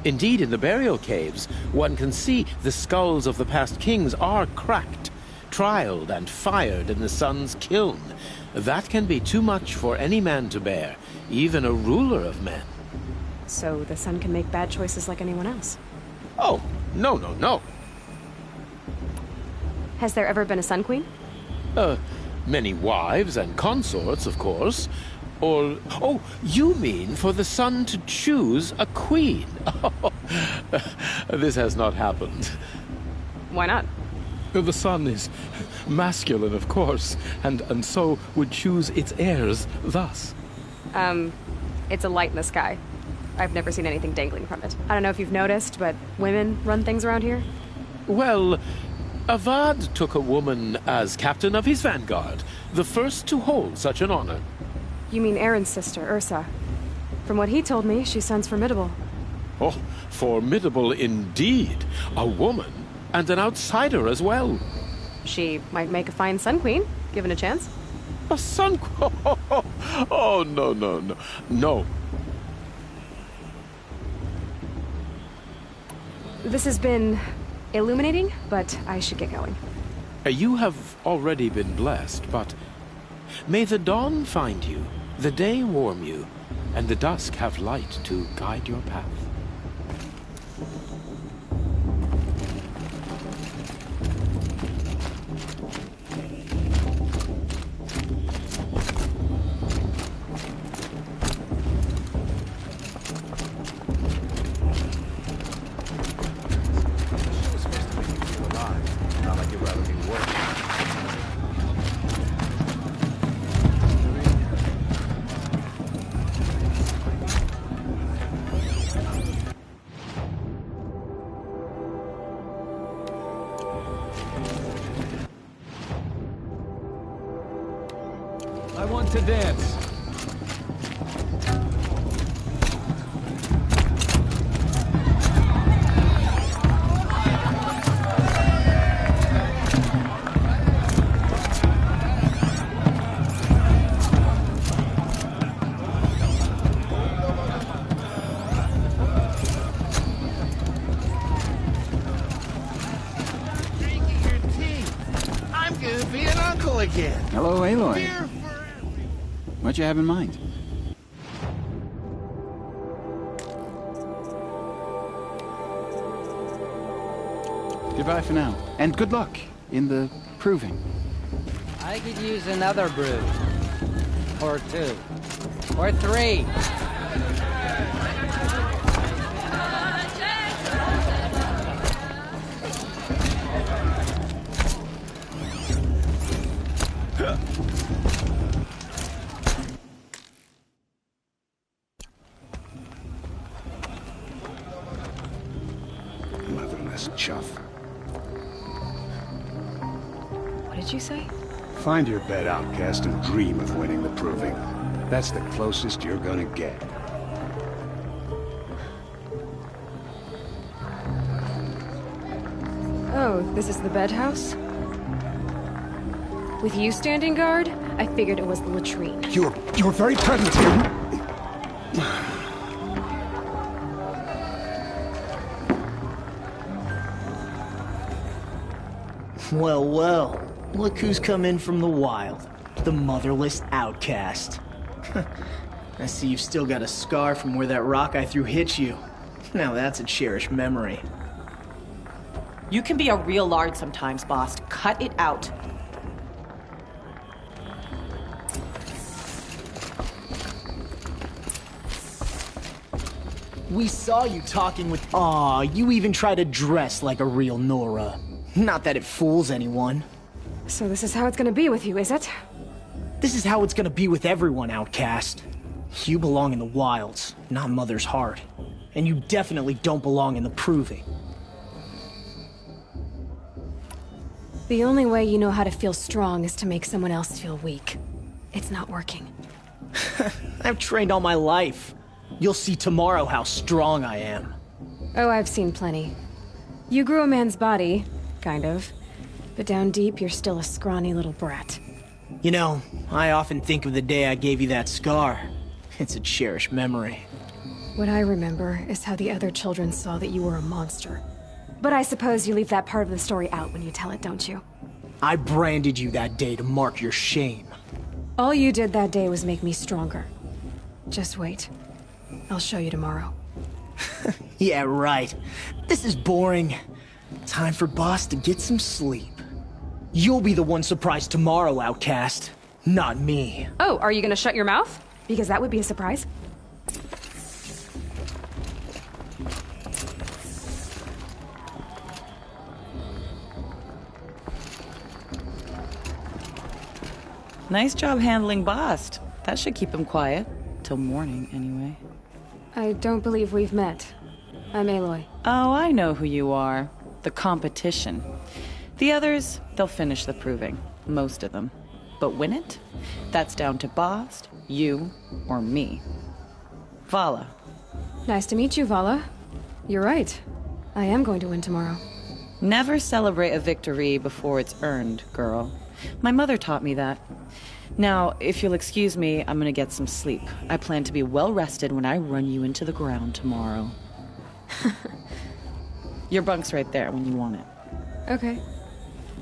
indeed in the burial caves, one can see the skulls of the past kings are cracked, trialed and fired in the sun's kiln. That can be too much for any man to bear, even a ruler of men. So the sun can make bad choices like anyone else? Oh, no. Has there ever been a Sun Queen? Many wives and consorts, of course. Or, oh, you mean for the sun to choose a queen? This has not happened. Why not? The sun is masculine, of course, and so would choose its heirs thus. It's a light in the sky. I've never seen anything dangling from it. I don't know if you've noticed, but women run things around here. Well, Avad took a woman as captain of his vanguard, the first to hold such an honor. You mean Aaron's sister, Ursa. From what he told me, she sounds formidable. Oh, formidable indeed. A woman, and an outsider as well. She might make a fine Sun Queen, given a chance. A Sun Queen? Oh, no. This has been illuminating, but I should get going. You have already been blessed, but may the dawn find you, the day warm you, and the dusk have light to guide your path. I want to dance. I'm gonna be an uncle again. Hello, Aloy. What you have in mind? Goodbye for now, and good luck in the proving. I could use another brew. Or two. Or three. shove. What did you say? Find your bed, outcast, and dream of winning the proving. That's the closest you're gonna get. Oh, this is the bed house? With you standing guard, I figured it was the latrine. You're very pregnant here. Well, well. Look who's come in from the wild. The motherless outcast. I see you've still got a scar from where that rock I threw hit you. Now that's a cherished memory. You can be a real lard sometimes, boss. Cut it out. We saw you talking with... Aw, you even try to dress like a real Nora. Not that it fools anyone. So this is how it's gonna be with you, is it? This is how it's gonna be with everyone, outcast. You belong in the wilds, not Mother's heart. And you definitely don't belong in the proving. The only way you know how to feel strong is to make someone else feel weak. It's not working. I've trained all my life. You'll see tomorrow how strong I am. Oh, I've seen plenty. You grew a man's body, kind of. But down deep, you're still a scrawny little brat. You know, I often think of the day I gave you that scar. It's a cherished memory. What I remember is how the other children saw that you were a monster. But I suppose you leave that part of the story out when you tell it, don't you? I branded you that day to mark your shame. All you did that day was make me stronger. Just wait. I'll show you tomorrow. Yeah, right. This is boring. Time for Boss to get some sleep. You'll be the one surprised tomorrow, outcast. Not me. Oh, are you gonna shut your mouth? Because that would be a surprise. Nice job handling Bast. That should keep him quiet. Till morning, anyway. I don't believe we've met. I'm Aloy. Oh, I know who you are. The competition. The others, they'll finish the proving. Most of them. But win it? That's down to Bast, you, or me. Vala. Nice to meet you, Vala. You're right. I am going to win tomorrow. Never celebrate a victory before it's earned, girl. My mother taught me that. Now, if you'll excuse me, I'm gonna get some sleep. I plan to be well rested when I run you into the ground tomorrow. Your bunk's right there when you want it. Okay.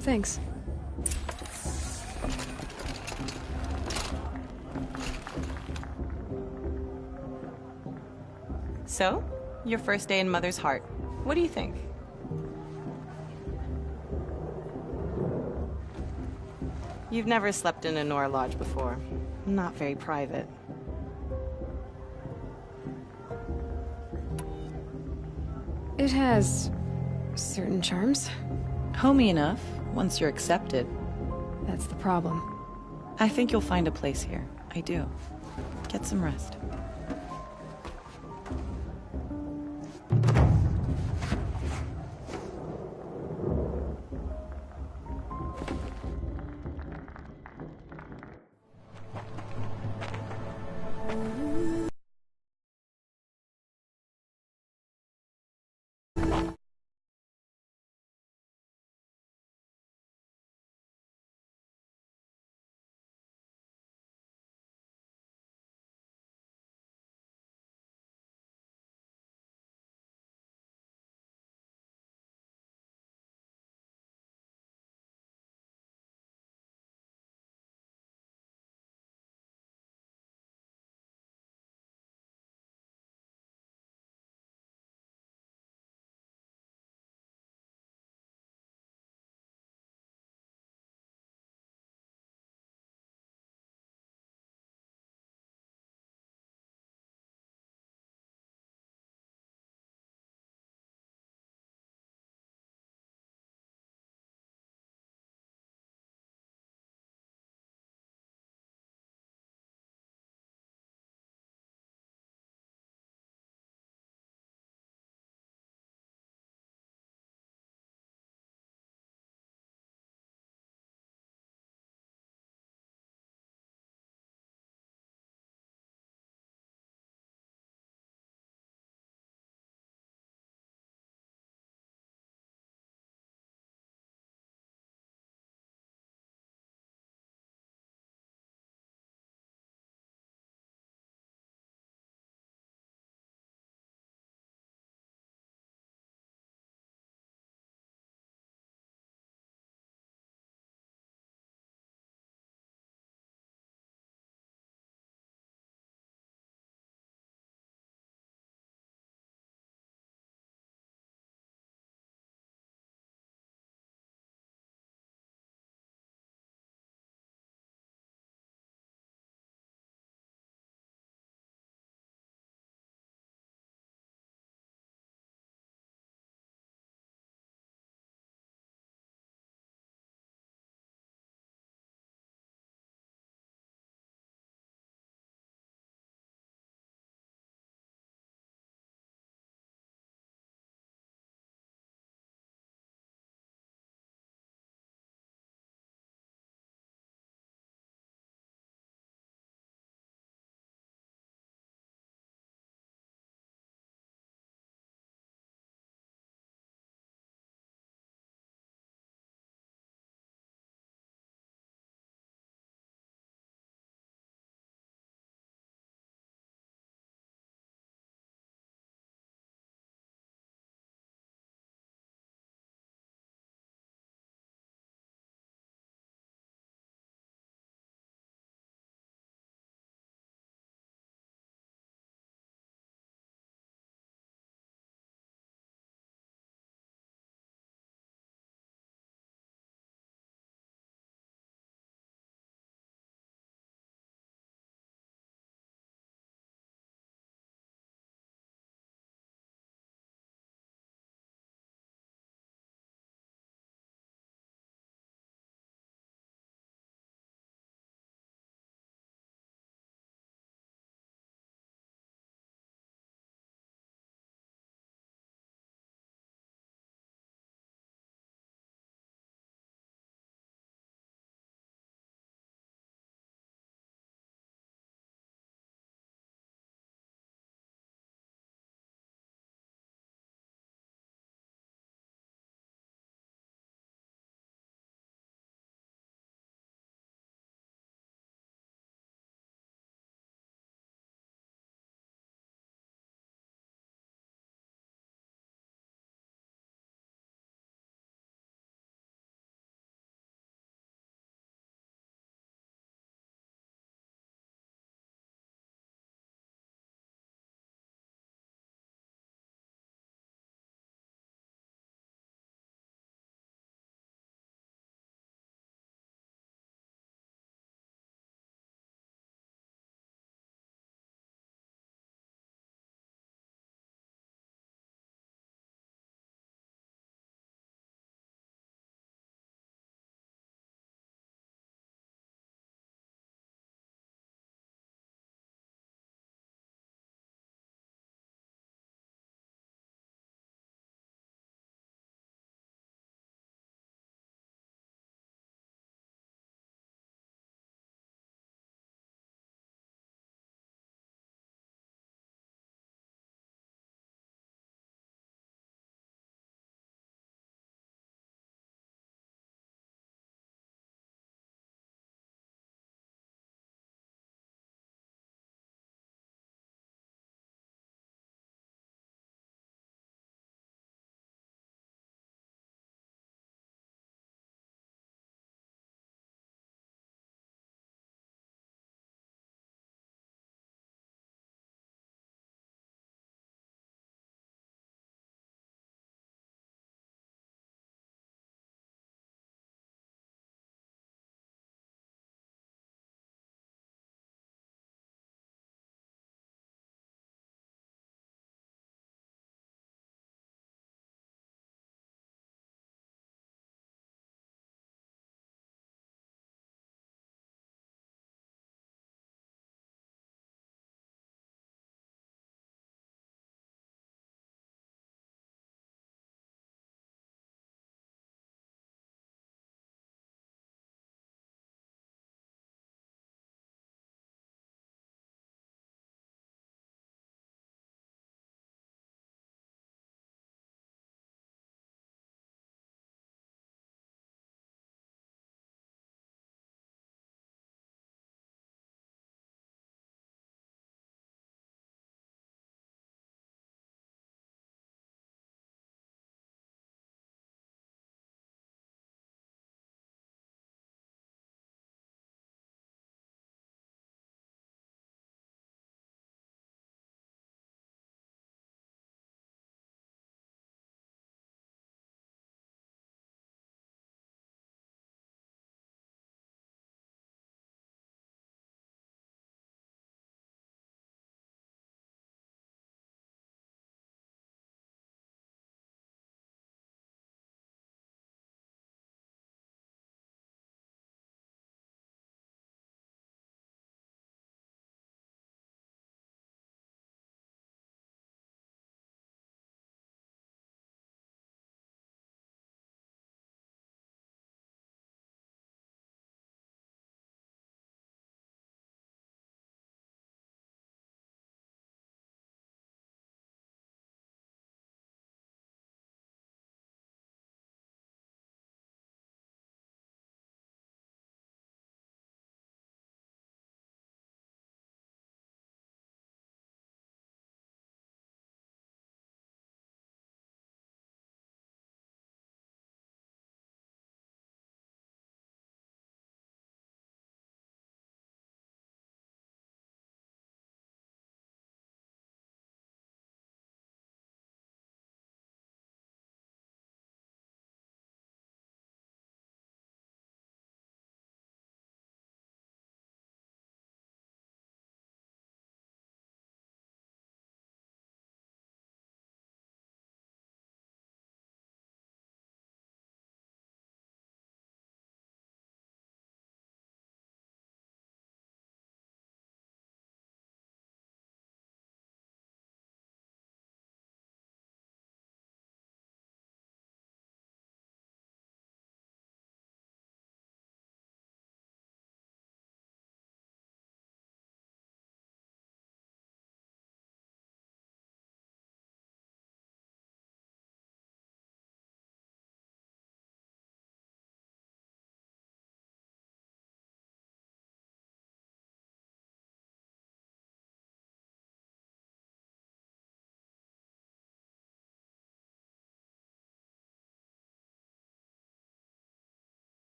Thanks. So, your first day in Mother's heart. What do you think? You've never slept in a Nora lodge before. Not very private. It has certain charms. Homey enough, once you're accepted. That's the problem. I think you'll find a place here. I do. Get some rest.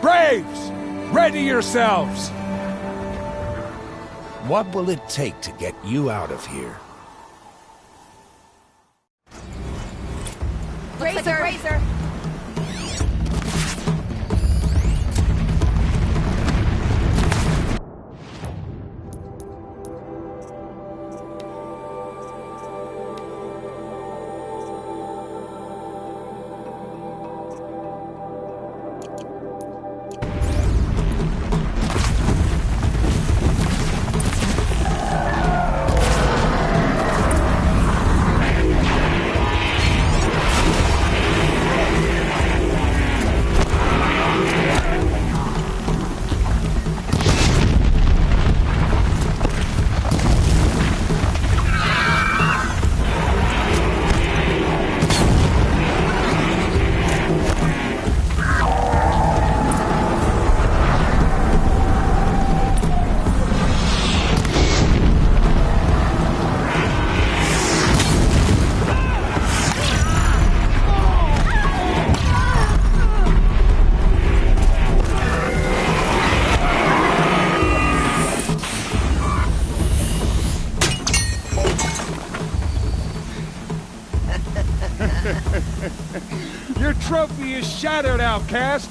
Braves! Ready yourselves! What will it take to get you out of here? Razor! Your trophy is shattered, outcast.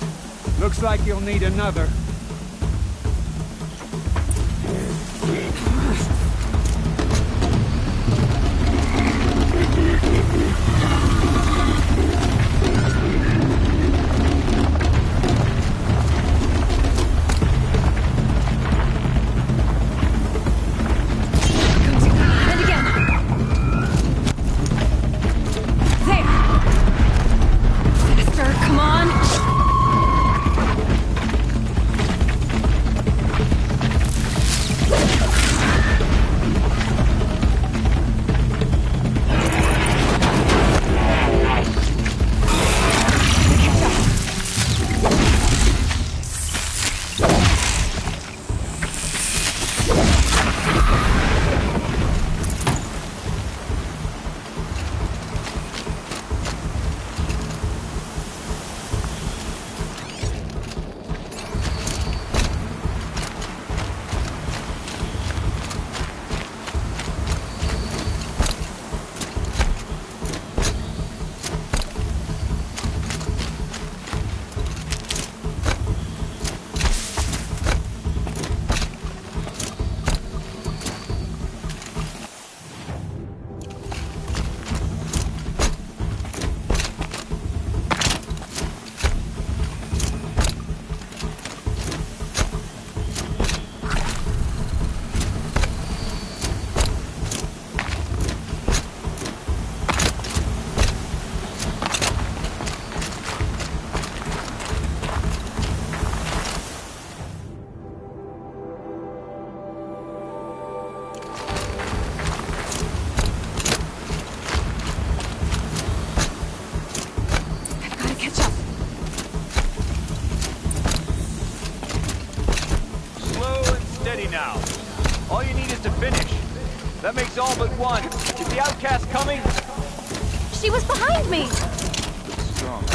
Looks like you'll need another. Now. All you need is to finish. That makes all but one. Is the outcast coming? She was behind me! Strong.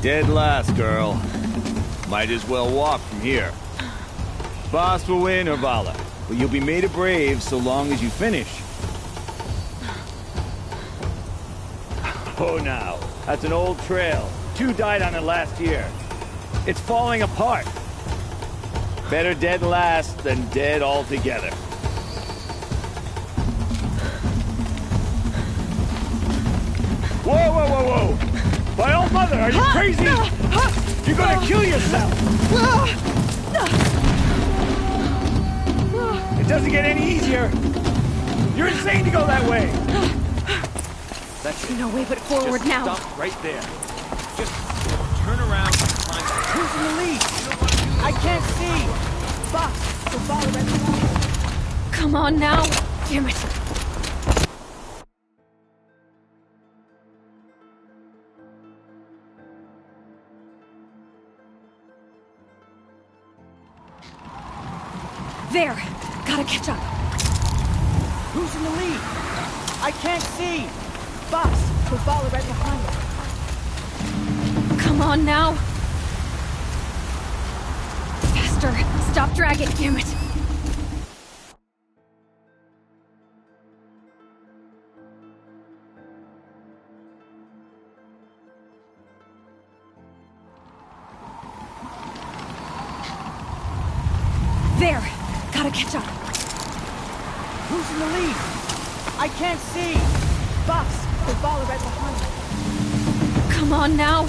Dead last, girl. Might as well walk from here. Boss will win, or Vala, but you'll be made a brave so long as you finish. Oh, now, that's an old trail. 2 died on it last year. It's falling apart. Better dead last than dead altogether. Whoa, whoa, whoa, whoa! My old mother, are you crazy? You're gonna kill yourself! It doesn't get any easier! You're insane to go that way! That's no way but forward. Just now. Stop right there. Just turn around and climb. Who's in the lead? I can't see! Box, so follow that. Come on now. Damn it. There! Gotta catch up. Who's in the lead? I can't see! Box, we'll follow right behind you. Come on now! Faster! Stop dragging, damn it! There! Gotta catch up. Who's in the lead? I can't see! Box, we'll follow right behind you. Come on now!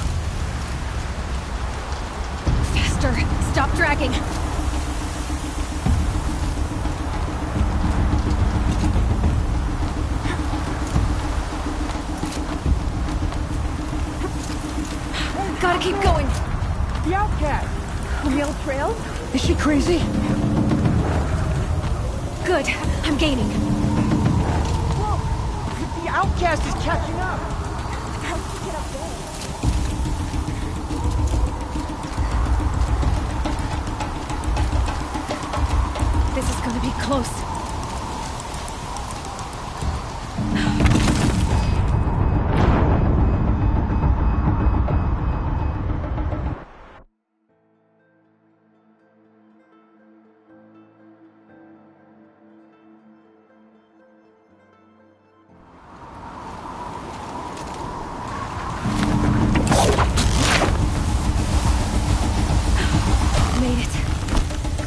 Faster! Stop dragging! Gotta keep going! The outcast! On the old trail? Is she crazy? Good. I'm gaining. Whoa! The outcast is catching up! How did she get up there? This is gonna be close. Made it.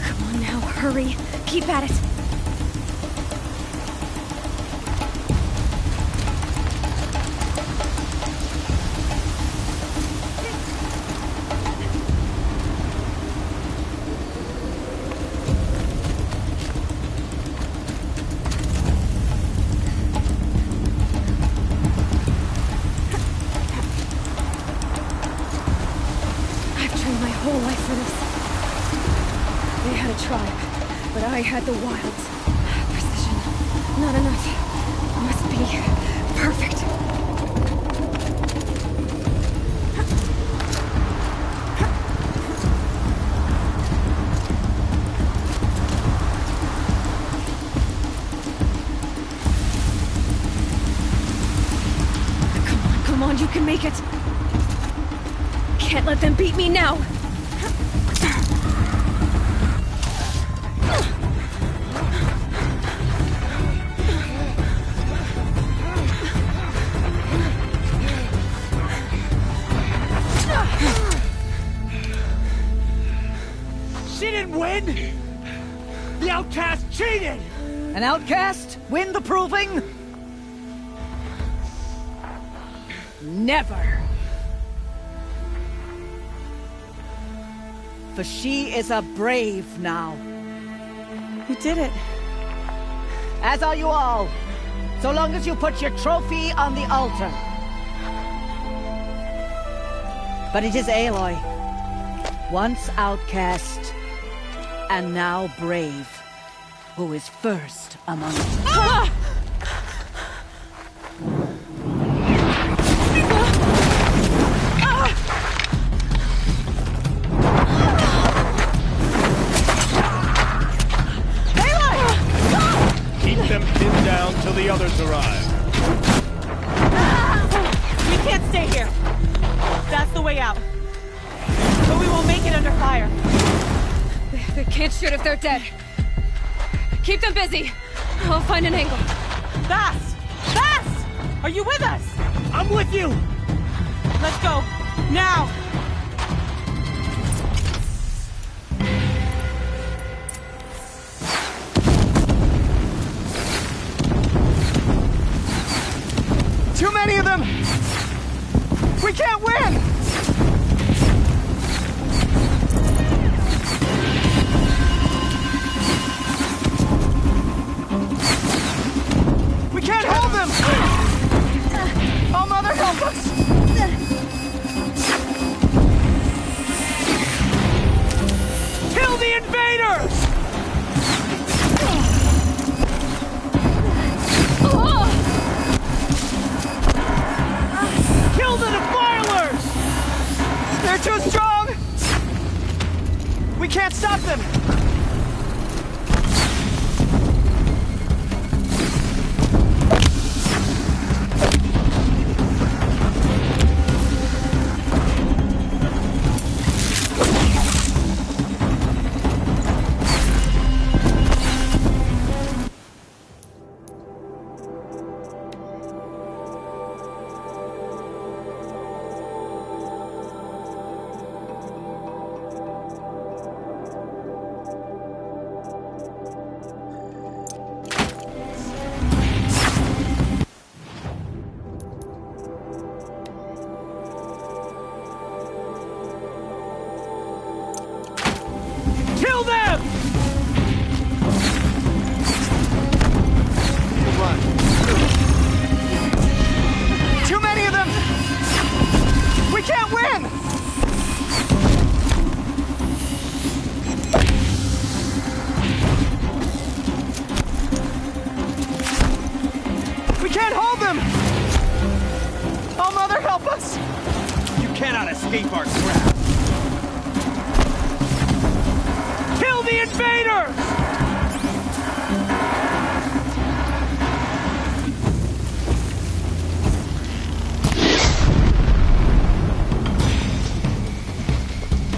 Come on now, hurry. Keep at it. I've trained my whole life for this. They had a tribe, but I had the wilds. Precision. Not enough. Must be perfect. Come on, you can make it. Can't let them beat me now. She didn't win! The outcast cheated! An outcast? Win the proving? Never. For she is a brave now. You did it. As are you all. So long as you put your trophy on the altar. But it is Aloy. Once outcast, and now brave, who is first among us. Ah! Keep them pinned down till the others arrive. We can't stay here. That's the way out. But we won't make it under fire. They can't shoot if they're dead. Keep them busy. I'll find an angle. Bass! Bass! Are you with us? I'm with you! Let's go. Now! Too many of them! We can't win! We can't hold them! Oh, Mother, help us! Kill the invaders! Kill the defilers! They're too strong! We can't stop them! Kill them! Run. Too many of them! We can't win! We can't hold them! Oh, Mother, help us! You cannot escape our grasp! Kill the invaders!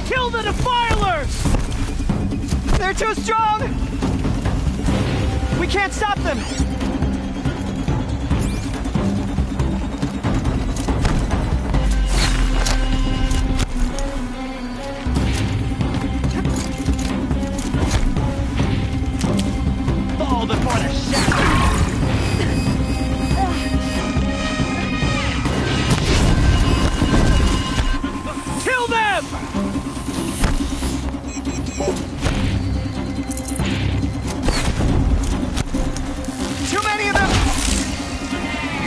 Kill the defilers! They're too strong! We can't stop them! Fall before the shadow! Kill them! Too many of them!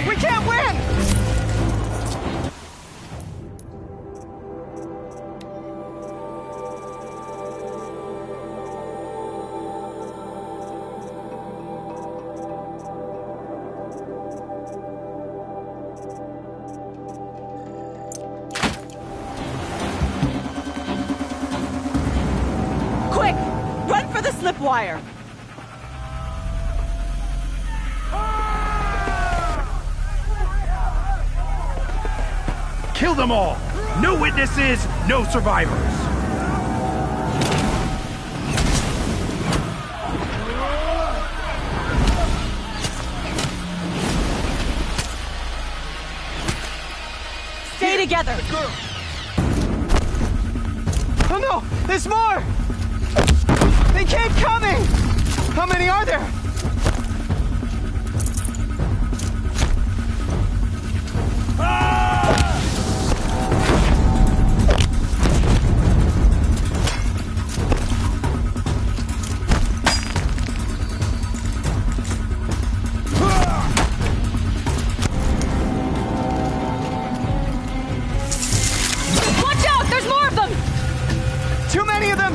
We can't win! Quick! Run for the slip wire! Kill them all! No witnesses, no survivors! Stay together! Oh no! There's more! They keep coming! How many are there? Watch out! There's more of them! Too many of them!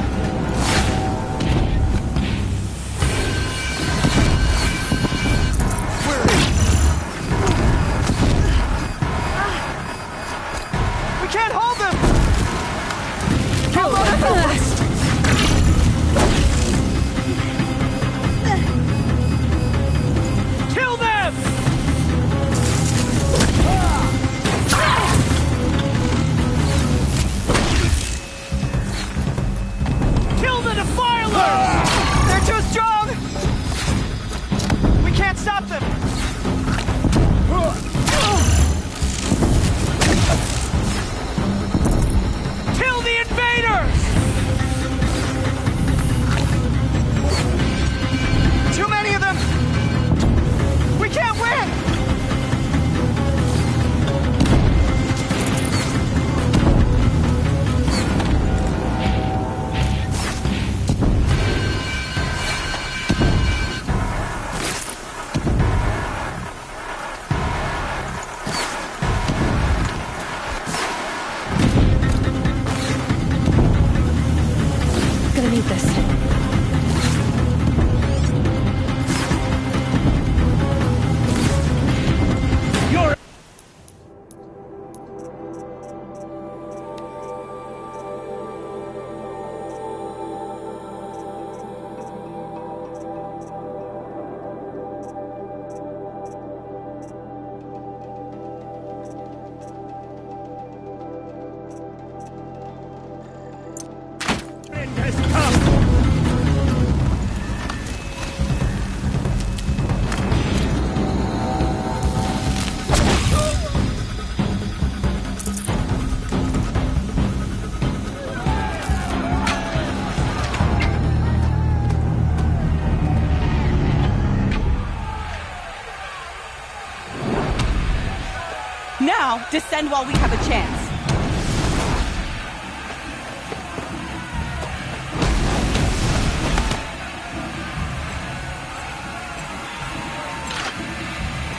Now, descend while we have a chance.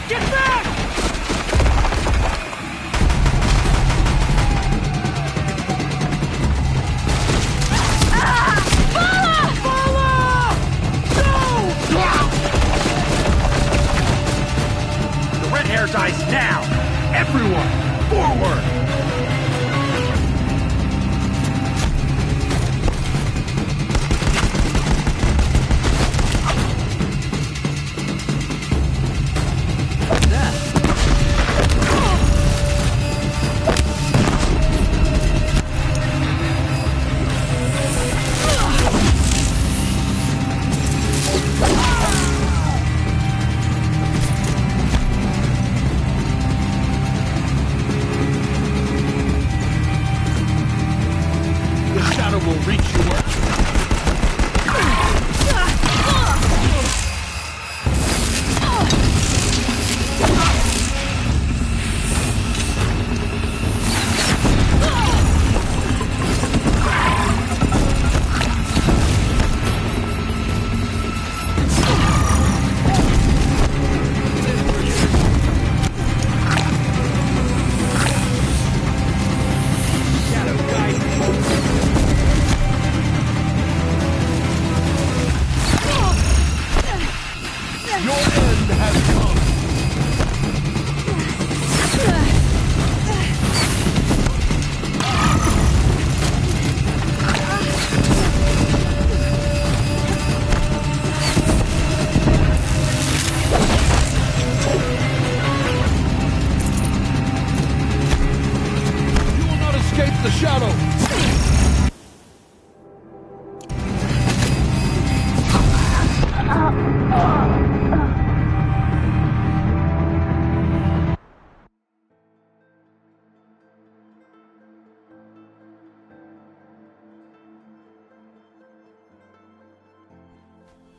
Get back! The red hair dies now! Everyone, forward!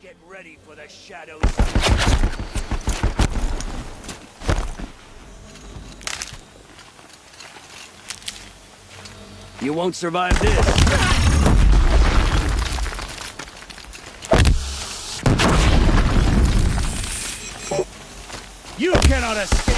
Get ready for the shadows. You won't survive this. You cannot escape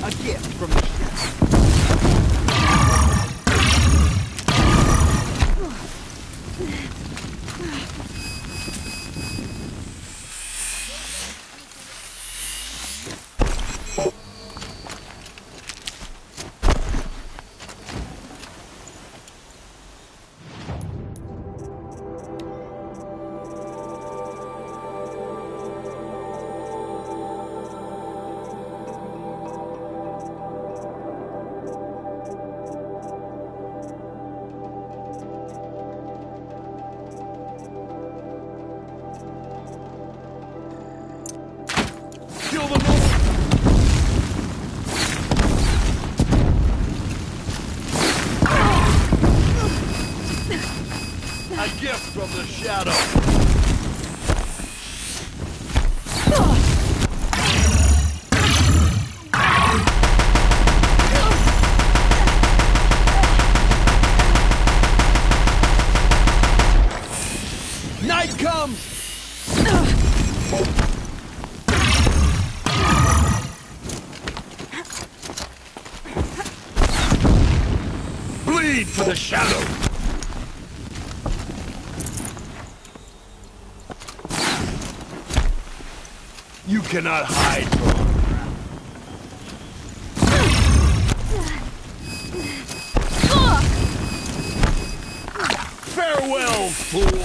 A gift from the a gift from the shadow. Night comes! Bleed for the shadow. You cannot hide from her. Farewell, fool!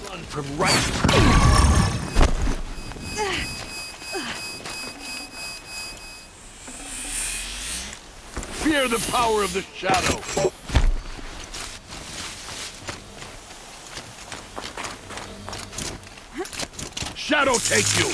Run from right. Fear Share the power of the shadow! Shadow take you!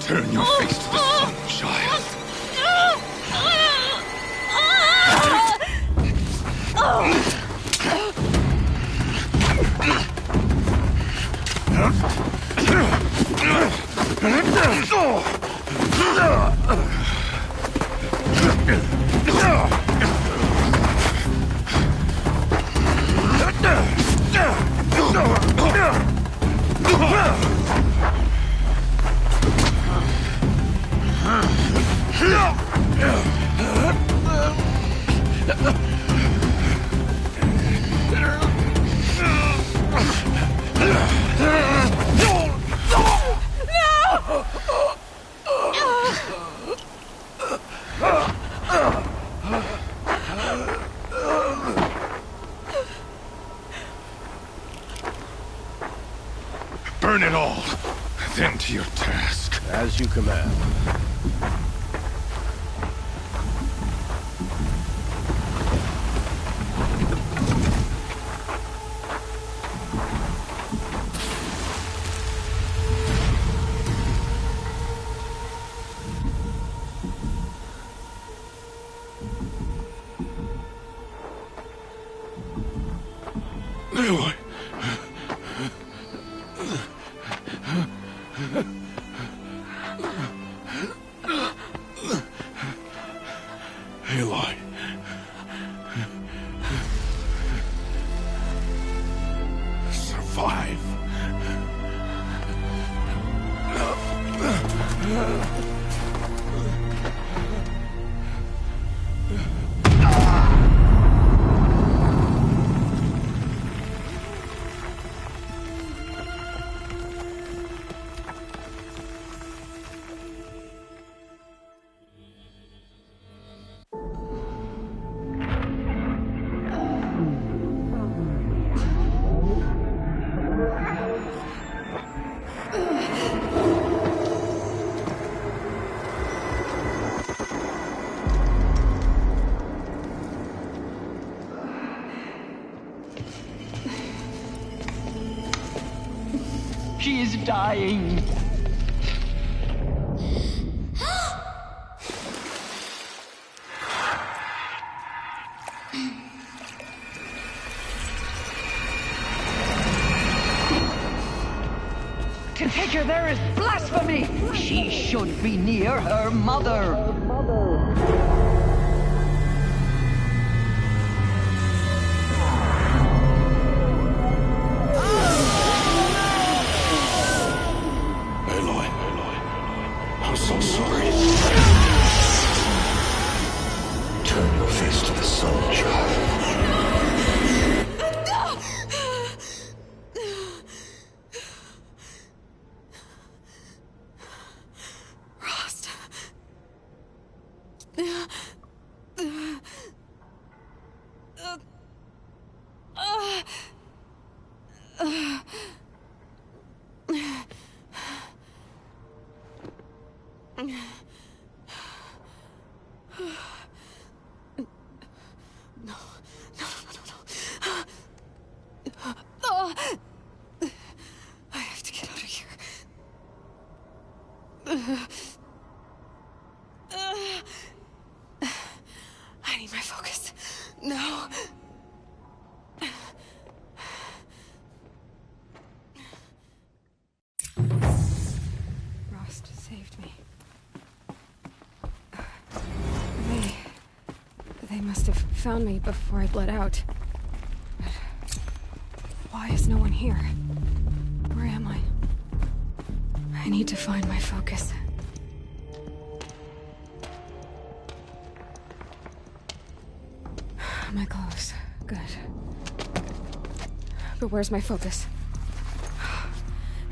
Turn your face to the sun, child. Burn it all, then to your task. As you command. Aloy. Aloy. Survive. She is dying. To take her there is blasphemy. She should be near her mother. I'm so sorry. Turn your face to the sun, child. Rost. I have to get out of here. I need my focus. No. Rost saved me. They must have found me before I bled out. Why is no one here? Where am I? I need to find my focus. My clothes. Good. But where's my focus?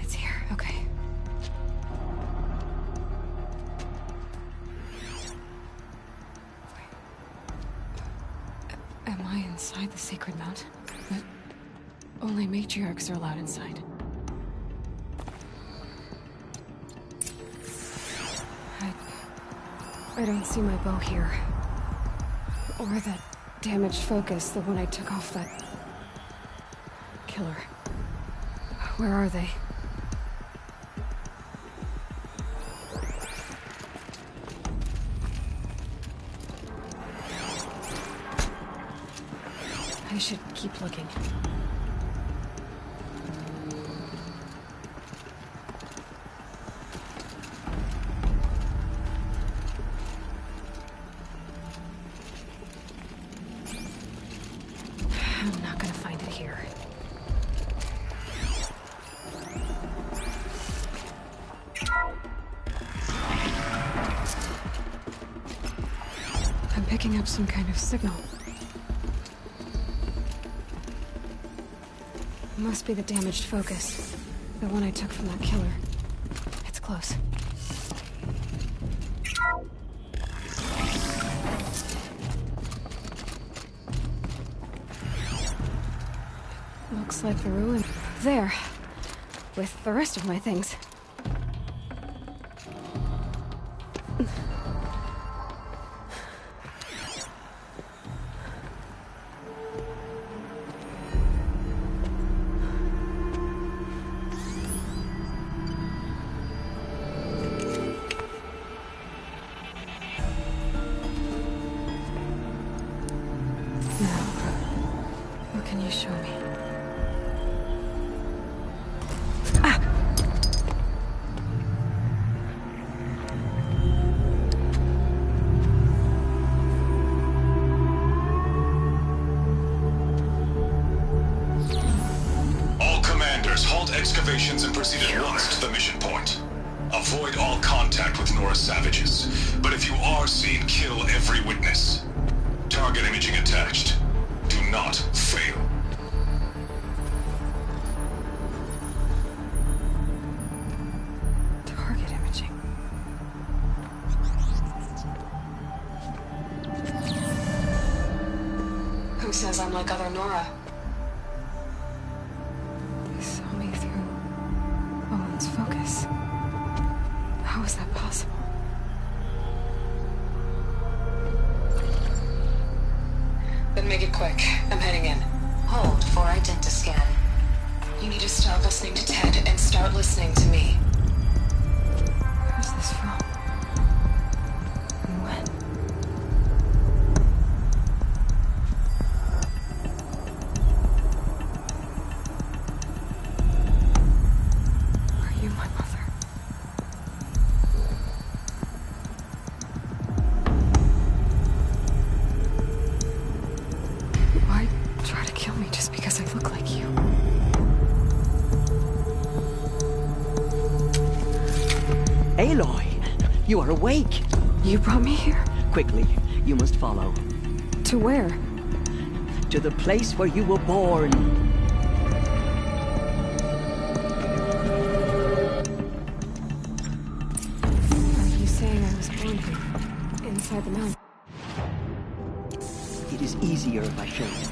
It's here. Okay. Am I inside the sacred mount? But only matriarchs are allowed inside. I don't see my bow here. Or that damaged focus, the one I took off that killer. Where are they? I should keep looking. I'm not gonna find it here. I'm picking up some kind of signal. Must be the damaged focus. The one I took from that killer. It's close. Looks like the ruin. There. With the rest of my things. What can you show me? All commanders, halt excavations and proceed at once to the mission point. Avoid all contact with Nora savages. But if you are seen, kill every witness. Target imaging attached. Do not fail. Target imaging. Who says I'm like other Nora? They saw me through Owen's focus. How is that possible? Then make it quick. I'm heading in. Hold for identiscan. You need to stop listening to Ted and start listening to me. Where's this from? And when? Are you my mother? Why try to kill me just because I look like you? Aloy, you are awake. You brought me here? Quickly, you must follow. To where? To the place where you were born. Are you saying I was born here? Inside the mountain? It is easier if I show you.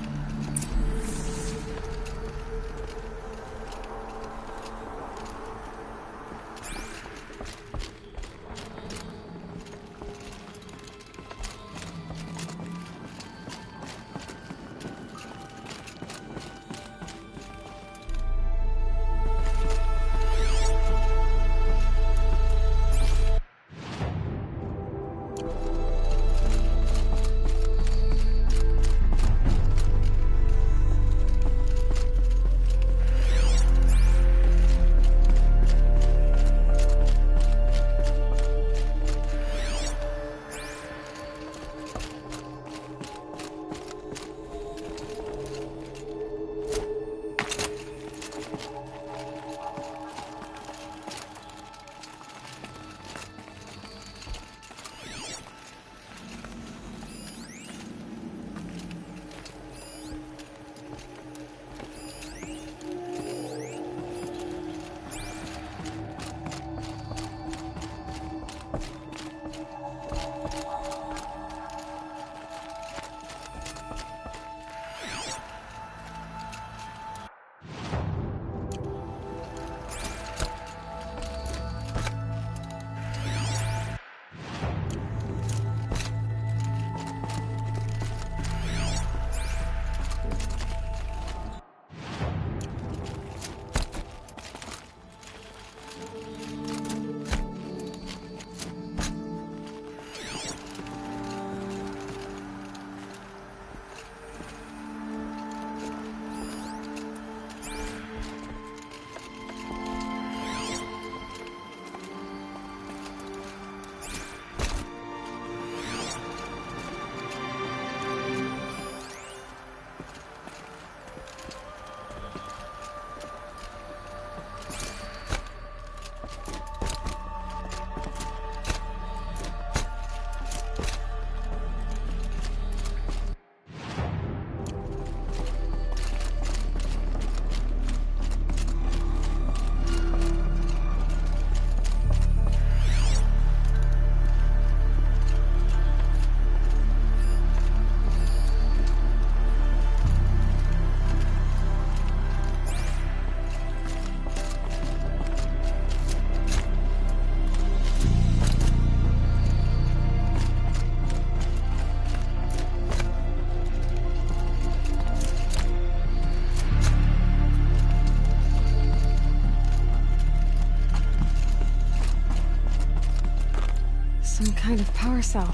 Some kind of power cell.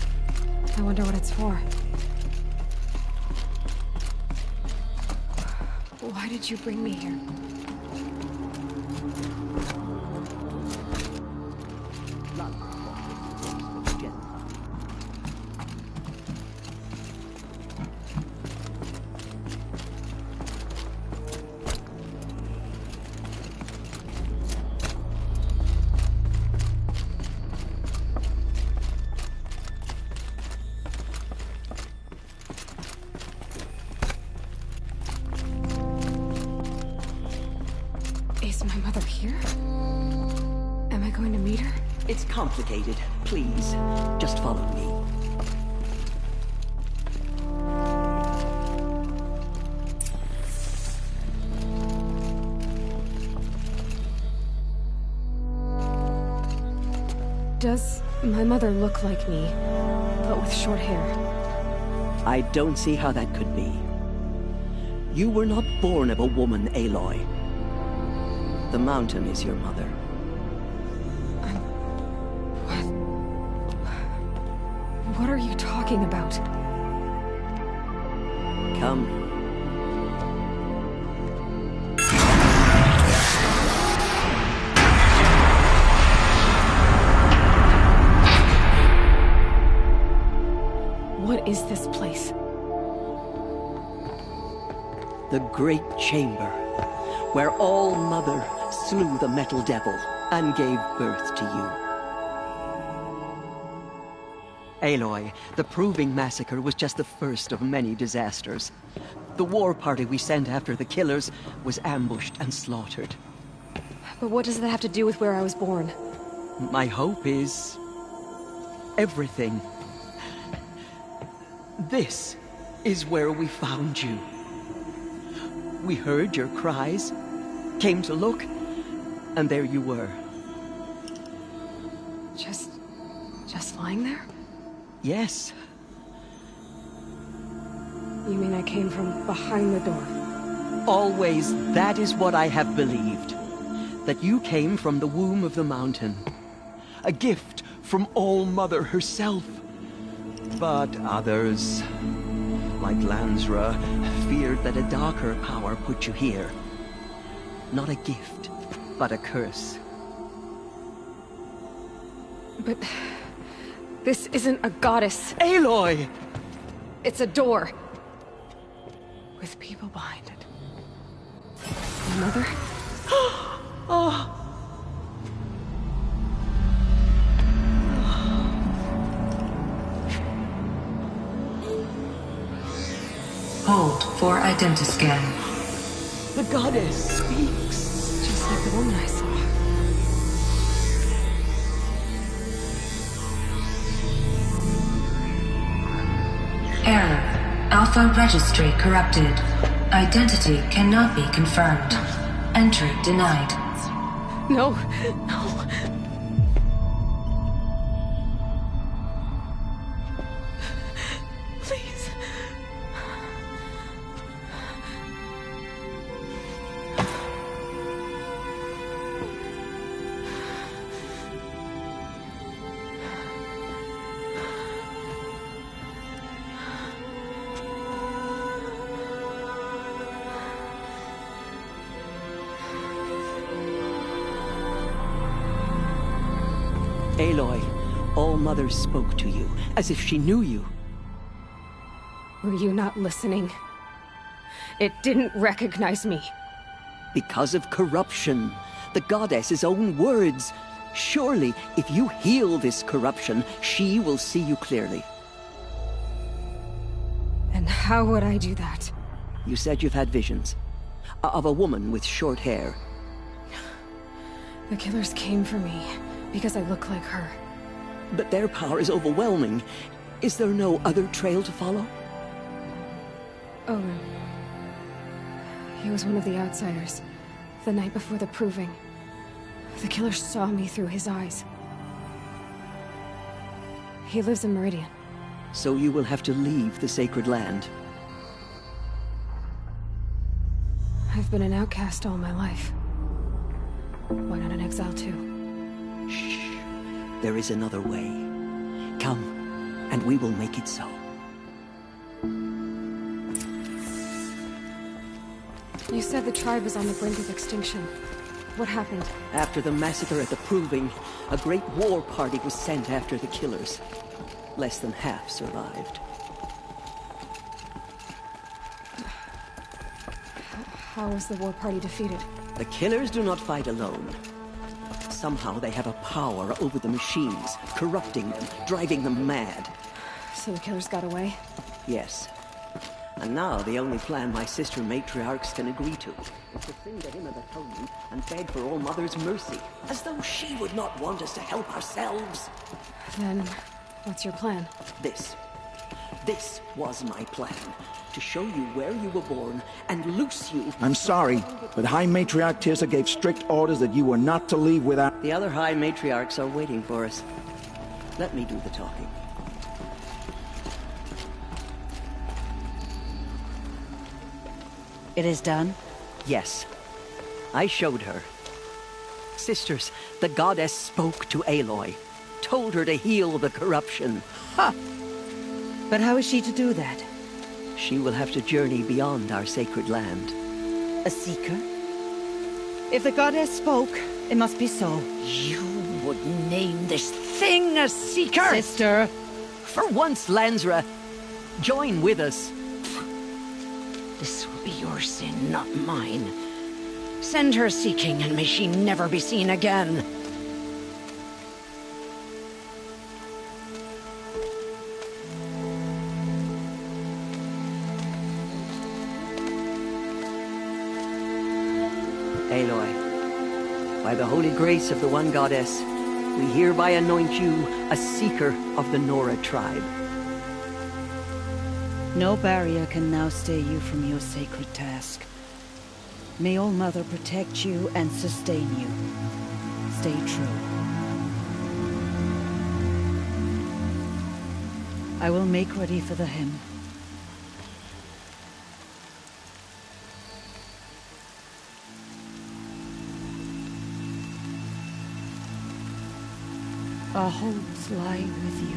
I wonder what it's for. Why did you bring me here? Is my mother here? Am I going to meet her? It's complicated. Please, just follow me. Does my mother look like me, but with short hair? I don't see how that could be. You were not born of a woman, Aloy. The mountain is your mother. What are you talking about? Come. What is this place? The Great Chamber, where All Mother slew the Metal Devil and gave birth to you. Aloy, the Proving Massacre was just the first of many disasters. The war party we sent after the killers was ambushed and slaughtered. But what does that have to do with where I was born? My hope is... everything. This is where we found you. We heard your cries, came to look, and there you were. Just lying there? Yes. You mean I came from behind the door? Always, that is what I have believed. That you came from the womb of the mountain. A gift from All Mother herself. But others, like Lansra, feared that a darker power put you here. Not a gift, but a curse. But... this isn't a goddess. Aloy! It's a door. With people behind it. My mother? Oh. Hold for identiscan. The goddess speaks. Just like the woman I saw. Error. Alpha registry corrupted. Identity cannot be confirmed. Entry denied. No, no. Please. Aloy, All Mother spoke to you, as if she knew you. Were you not listening? It didn't recognize me. Because of corruption. The goddess's own words. Surely, if you heal this corruption, she will see you clearly. And how would I do that? You said you've had visions. Of a woman with short hair. The killers came for me. Because I look like her. But their power is overwhelming. Is there no other trail to follow? Owen. He was one of the outsiders. The night before the Proving. The killer saw me through his eyes. He lives in Meridian. So you will have to leave the sacred land. I've been an outcast all my life. Why not an exile too? Shh. There is another way. and we will make it so. You said the tribe was on the brink of extinction. What happened? After the massacre at the Proving, a great war party was sent after the killers. Less than half survived. How was the war party defeated? The killers do not fight alone. Somehow they have a power over the machines, corrupting them, driving them mad. So the killers got away? Yes. And now the only plan my sister matriarchs can agree to is to sing the hymn of atonement and beg for All Mother's mercy, as though she would not want us to help ourselves. Then, what's your plan? This was my plan. To show you where you were born and loose you. I'm sorry, but High Matriarch Tirsa gave strict orders that you were not to leave without... The other High Matriarchs are waiting for us. Let me do the talking. It is done? Yes. I showed her. Sisters, the goddess spoke to Aloy. Told her to heal the corruption. Ha! But how is she to do that? She will have to journey beyond our sacred land. A seeker? If the goddess spoke, it must be so. You would name this thing a seeker? Sister! For once, Lansra, join with us. This will be your sin, not mine. Send her seeking, and may she never be seen again. Aloy, by the holy grace of the One Goddess, we hereby anoint you a seeker of the Nora tribe. No barrier can now stay you from your sacred task. May All Mother protect you and sustain you. Stay true. I will make ready for the hymn. Our homes lie with you.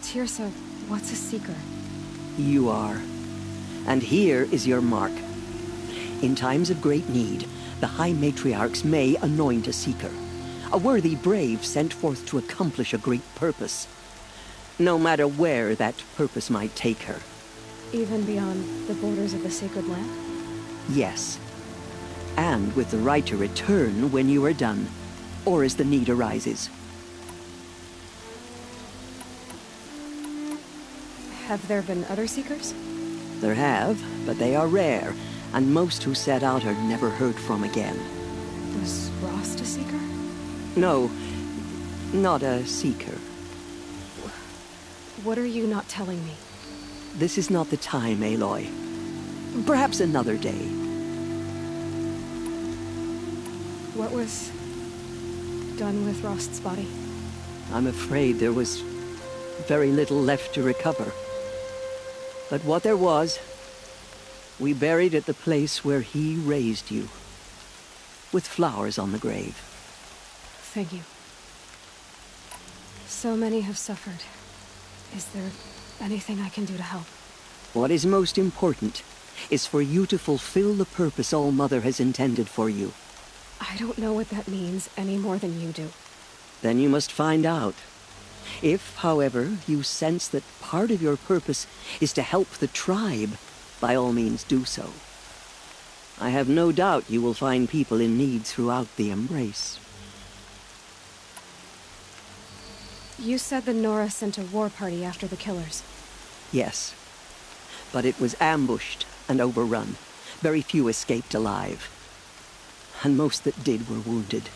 Tirsa, what's a seeker? You are. And here is your mark. In times of great need, the High Matriarchs may anoint a seeker. A worthy brave sent forth to accomplish a great purpose. No matter where that purpose might take her. Even beyond the borders of the sacred land? Yes. And with the right to return when you are done, or as the need arises. Have there been other seekers? There have, but they are rare, and most who set out are never heard from again. Was Rost a seeker? No, not a seeker. What are you not telling me? This is not the time, Aloy. Perhaps another day. What was done with Rost's body? I'm afraid there was very little left to recover. But what there was, we buried at the place where he raised you, with flowers on the grave. Thank you. So many have suffered. Is there anything I can do to help? What is most important is for you to fulfill the purpose All Mother has intended for you. I don't know what that means any more than you do. Then you must find out. If, however, you sense that part of your purpose is to help the tribe, by all means do so. I have no doubt you will find people in need throughout the Embrace. You said the Nora sent a war party after the killers. Yes. But it was ambushed and overrun. Very few escaped alive. And most that did were wounded.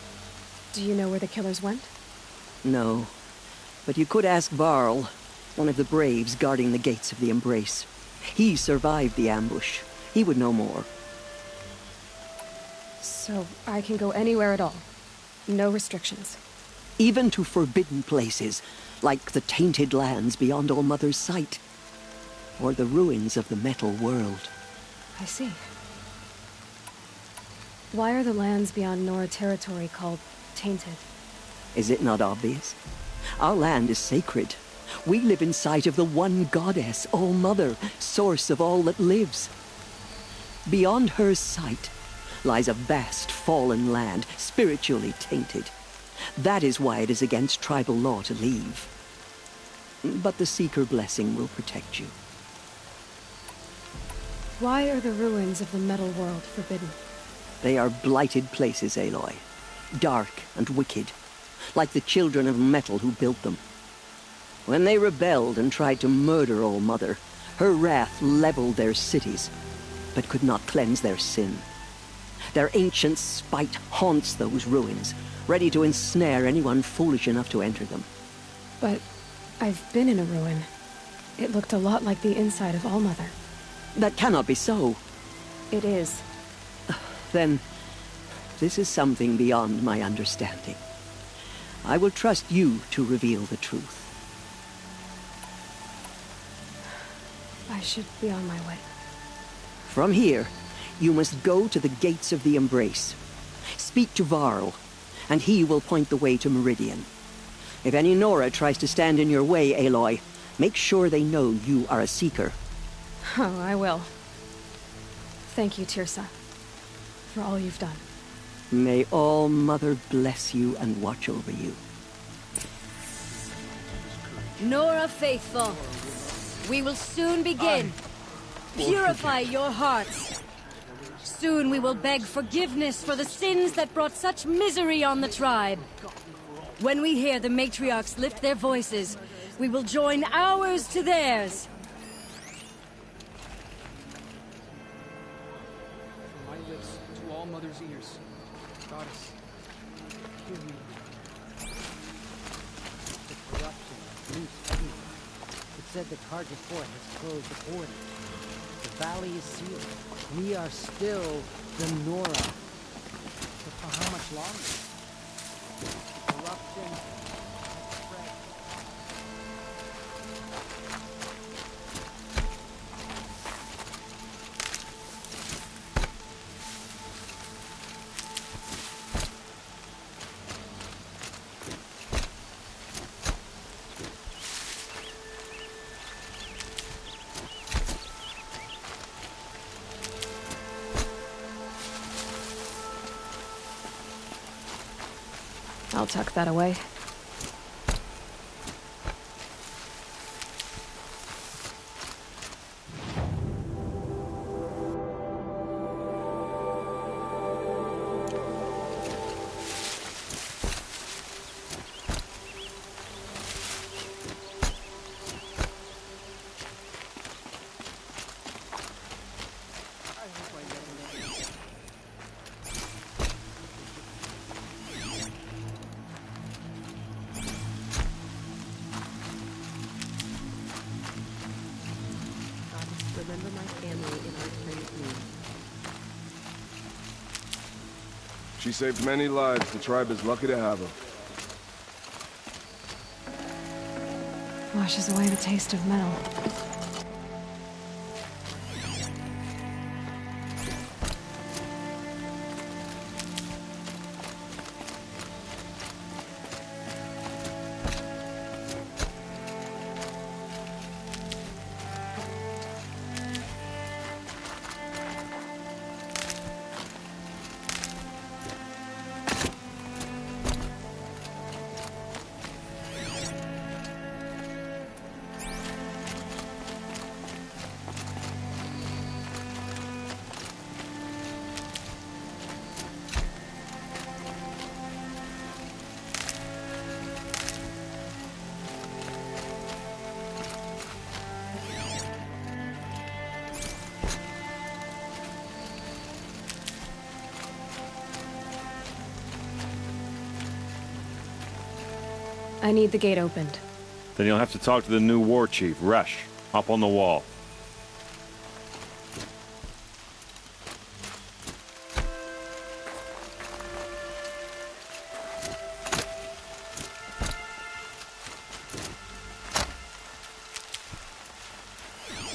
Do you know where the killers went? No. But you could ask Varl, one of the braves guarding the gates of the Embrace. He survived the ambush. He would know more. So I can go anywhere at all? No restrictions? Even to forbidden places, like the tainted lands beyond All Mother's sight. Or the ruins of the metal world. I see. Why are the lands beyond Nora territory called tainted? Is it not obvious? Our land is sacred. We live in sight of the one goddess, All-Mother, source of all that lives. Beyond her sight lies a vast fallen land, spiritually tainted. That is why it is against tribal law to leave. But the Seeker blessing will protect you. Why are the ruins of the metal world forbidden? They are blighted places, Aloy. Dark and wicked, like the children of metal who built them. When they rebelled and tried to murder All-Mother, her wrath leveled their cities, but could not cleanse their sin. Their ancient spite haunts those ruins, ready to ensnare anyone foolish enough to enter them. But I've been in a ruin. It looked a lot like the inside of All-Mother. That cannot be so. It is. Then, this is something beyond my understanding. I will trust you to reveal the truth. I should be on my way. From here, you must go to the gates of the Embrace. Speak to Varl, and he will point the way to Meridian. If any Nora tries to stand in your way, Aloy, make sure they know you are a Seeker. Oh, I will. Thank you, Tirsa, for all you've done. May All-Mother bless you and watch over you. Nora Faithful, we will soon begin. Purify your hearts. Soon we will beg forgiveness for the sins that brought such misery on the tribe. When we hear the matriarchs lift their voices, we will join ours to theirs. From my lips to All-Mother's ears. Goddess, hear me. The corruption loose everywhere. It said the Carja Fort has closed the border. The valley is sealed. We are still the Nora. But for how much longer? The corruption has spread. I'll tuck that away. Remember my family in our time of need. She saved many lives. The tribe is lucky to have her. Washes away the taste of metal. I need the gate opened. Then you'll have to talk to the new war chief, Resh, up on the wall. You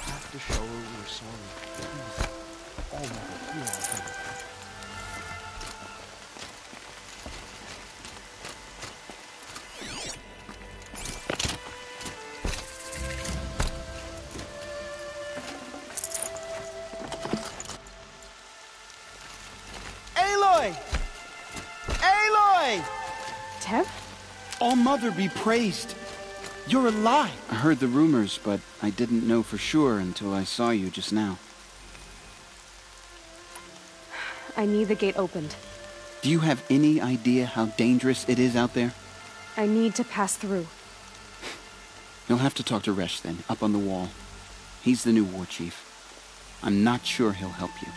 have to show her we're sorry. Please. All-Mother, hear our prayer. Teb? All-Mother be praised! You're alive! I heard the rumors, but I didn't know for sure until I saw you just now. I need the gate opened. Do you have any idea how dangerous it is out there? I need to pass through. You'll have to talk to Resh then, up on the wall. He's the new war chief. I'm not sure he'll help you.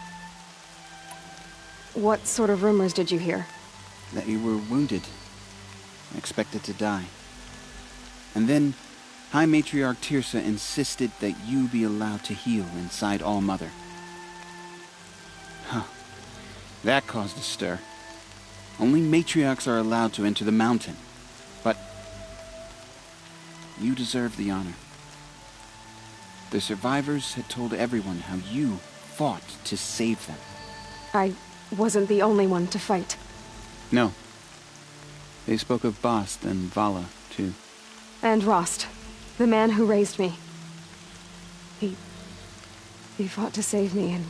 What sort of rumors did you hear? That you were wounded. Expected to die. And then, High Matriarch Tirsa insisted that you be allowed to heal inside All-Mother. Huh. That caused a stir. Only matriarchs are allowed to enter the mountain. But you deserve the honor. The survivors had told everyone how you fought to save them. I wasn't the only one to fight. No. They spoke of Bast and Vala, too. And Rost, the man who raised me. He fought to save me, and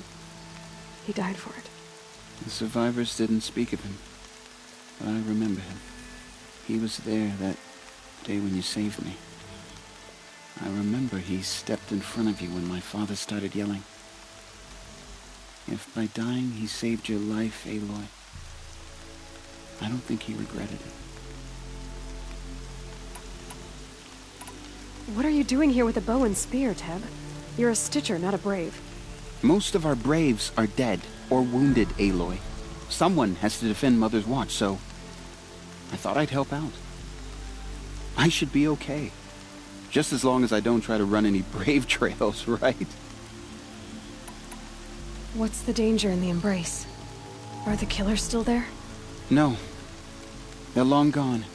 he died for it. The survivors didn't speak of him, but I remember him. He was there that day when you saved me. I remember he stepped in front of you when my father started yelling. If by dying he saved your life, Aloy, I don't think he regretted it. What are you doing here with a bow and spear, Teb? You're a Stitcher, not a Brave. Most of our Braves are dead or wounded, Aloy. Someone has to defend Mother's Watch, so I thought I'd help out. I should be okay. Just as long as I don't try to run any Brave trails, right? What's the danger in the Embrace? Are the killers still there? No. They're long gone.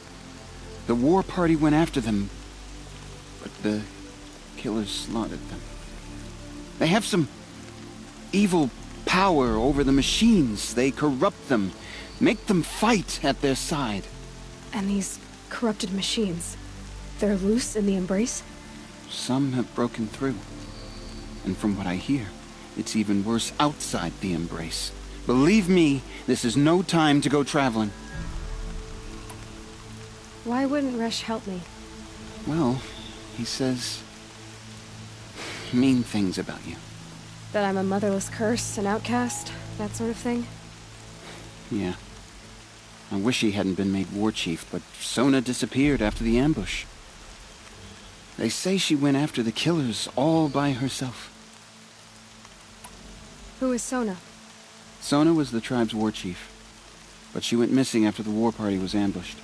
The war party went after them, but the killers slaughtered them. They have some evil power over the machines. They corrupt them, make them fight at their side. And these corrupted machines, they're loose in the Embrace? Some have broken through. And from what I hear, it's even worse outside the Embrace. Believe me, this is no time to go traveling. Why wouldn't Resh help me? Well, he says mean things about you. That I'm a motherless curse, an outcast, that sort of thing? Yeah. I wish he hadn't been made war chief, but Sona disappeared after the ambush. They say she went after the killers all by herself. Who is Sona? Sona was the tribe's war chief, but she went missing after the war party was ambushed.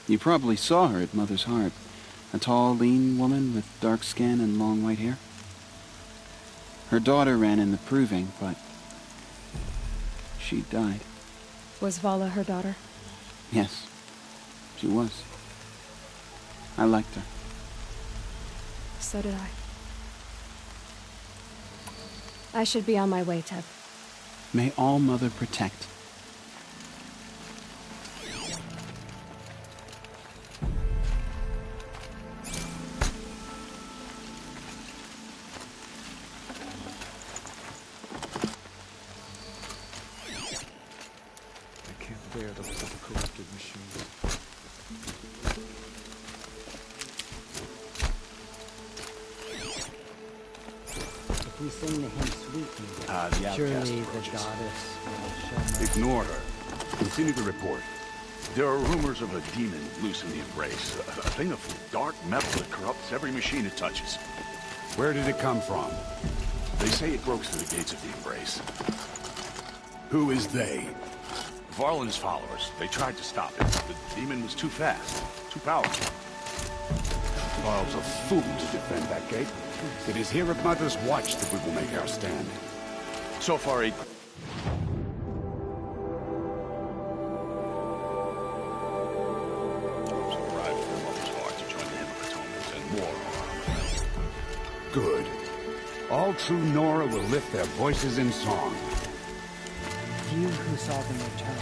You probably saw her at Mother's Heart. A tall, lean woman with dark skin and long white hair. Her daughter ran in the proving, but she died. Was Vala her daughter? Yes, she was. I liked her. So did I. I should be on my way, Teb. May All-Mother protect. I can't bear the look of the corrupted machines. If we sing the hymn sweetly, the surely outcast the approaches. goddess will show Ignore her. Continue the report. There are rumors of a demon loose in the Embrace. A thing of dark metal that corrupts every machine it touches. Where did it come from? They say it broke through the gates of the Embrace. Who is they? Varlin's followers. They tried to stop it. The demon was too fast, too powerful. Varl's a fool to defend that gate. It is here at Mother's Watch that we will make our stand. So far, arrived from Mother's Heart to join the Hymn of Atonement, and more are. Good. All true Nora will lift their voices in song. Few who saw them return.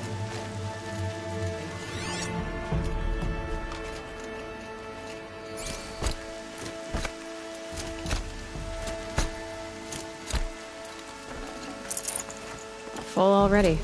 Full already.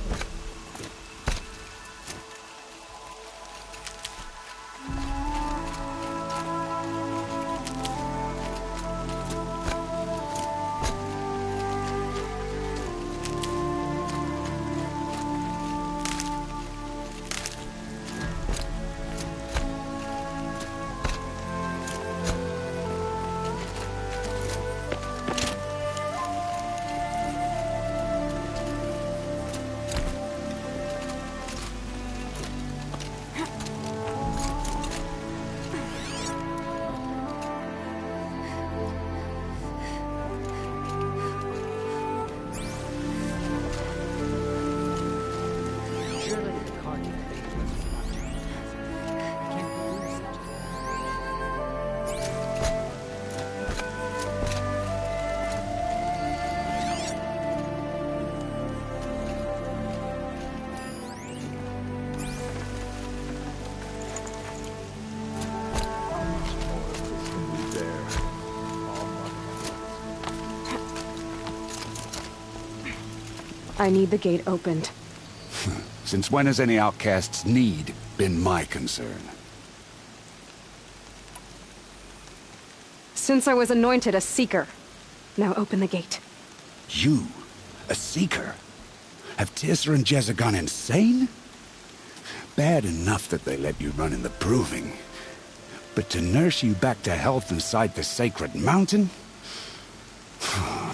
I need the gate opened. Since when has any outcast's need been my concern? Since I was anointed a Seeker. Now open the gate. You? A Seeker? Have Teersa and Jezza gone insane? Bad enough that they let you run in the Proving. But to nurse you back to health inside the Sacred Mountain?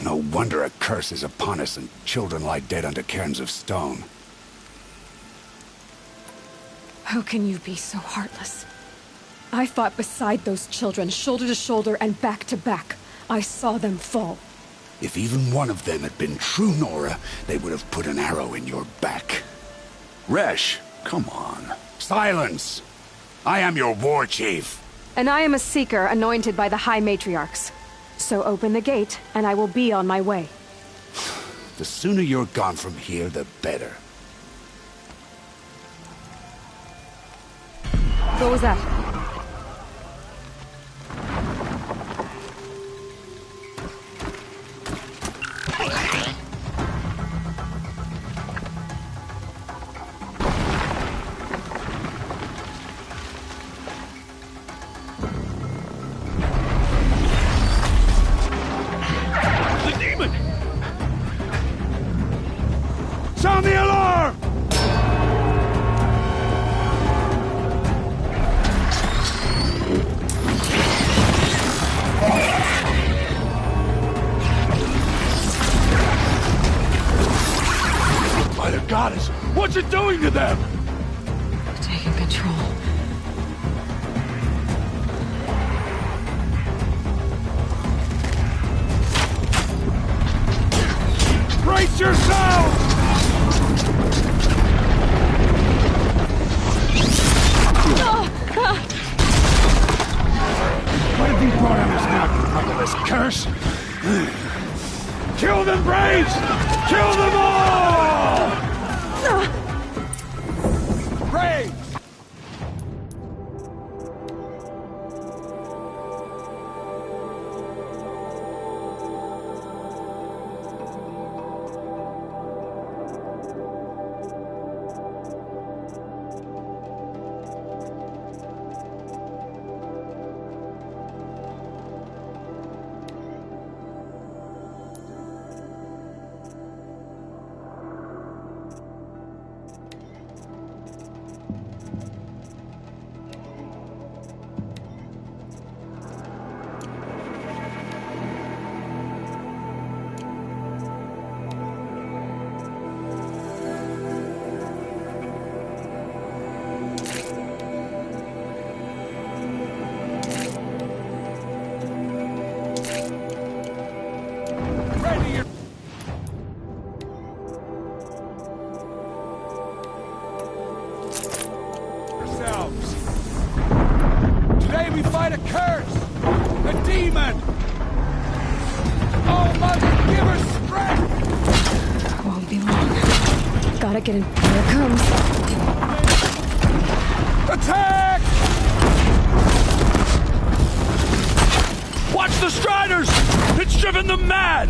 No wonder a curse is upon us and children lie dead under cairns of stone. How can you be so heartless? I fought beside those children, shoulder to shoulder and back to back. I saw them fall. If even one of them had been true Nora, they would have put an arrow in your back. Resh, come on. Silence! I am your war chief. And I am a Seeker anointed by the High Matriarchs. So open the gate, and I will be on my way. The sooner you're gone from here, the better. What was that? Sound the alarm! By the goddess, what's it doing to them? Taking control. Brace yourself! What have you brought on us now, you motherless curse? Kill them, Braves! Kill them all! Braves! Today we fight a curse! A demon! Oh, Mother, give her strength! Won't be long. Gotta get in. Here it comes. Attack! Watch the Striders! It's driven them mad!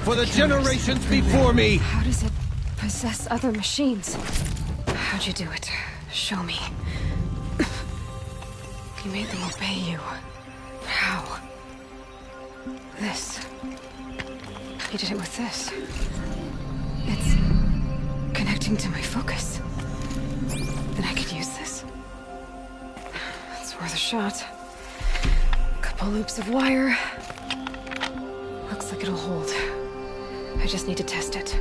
For the generations before me! How does it possess other machines? How'd you do it? Show me. You made them obey you. How? This. You did it with this. It's connecting to my focus. Then I could use this. shot. Couple loops of wire. Looks like it'll hold. I just need to test it.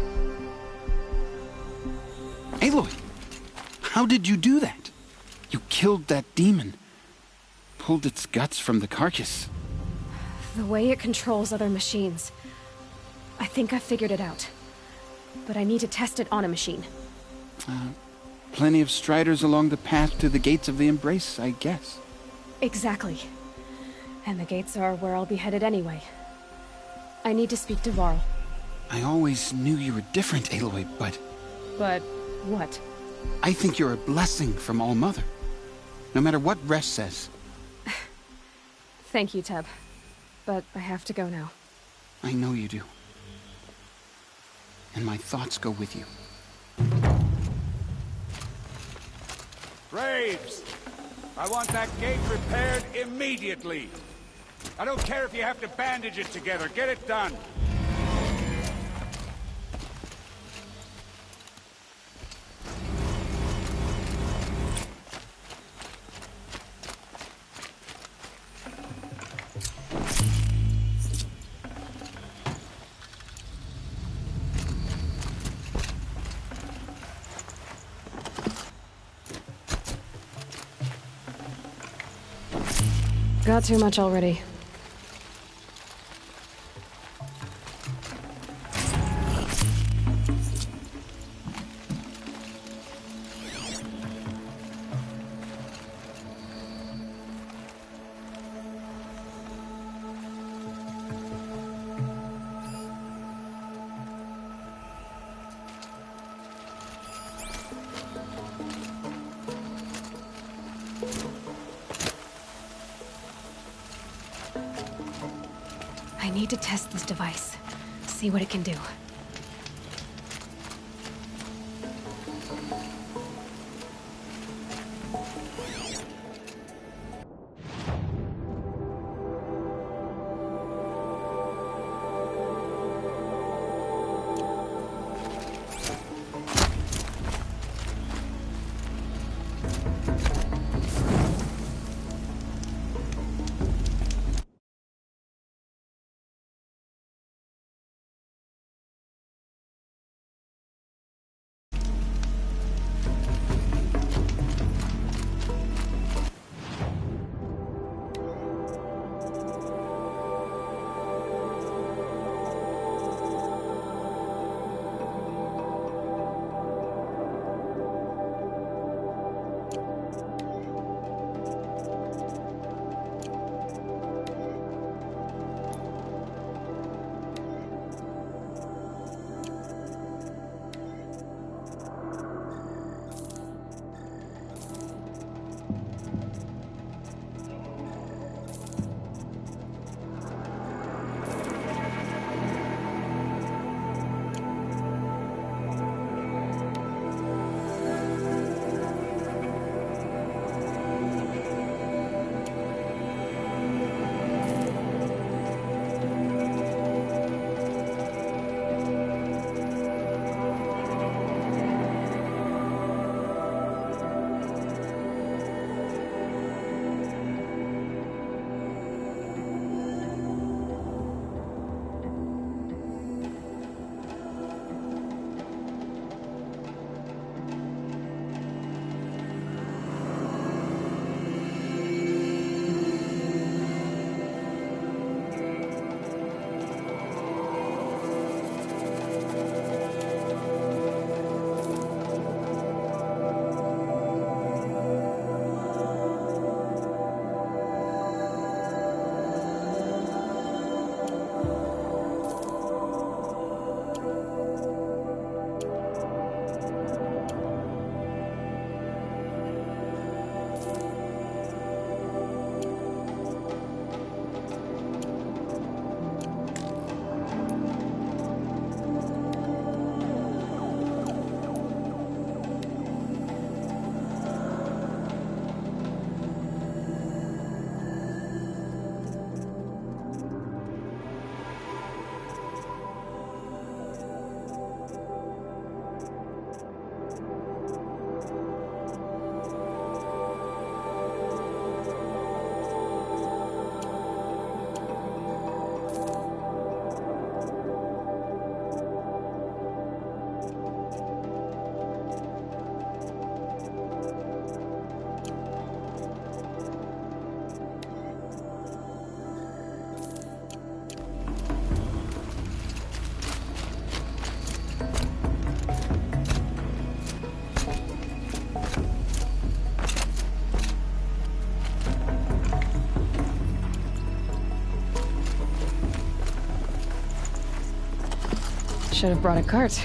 Aloy! How did you do that? You killed that demon. Pulled its guts from the carcass. The way it controls other machines. I think I figured it out. But I need to test it on a machine. Plenty of striders along the path to the gates of the Embrace, I guess. Exactly. And the gates are where I'll be headed anyway. I need to speak to Varl. I always knew you were different, Aloy, but... But what? I think you're a blessing from All-Mother. No matter what Resh says. Thank you, Teb. But I have to go now. I know you do. And my thoughts go with you. Braves! I want that gate repaired immediately. I don't care if you have to bandage it together. Get it done. Got too much already. I need to test this device. See what it can do. Should have brought a cart.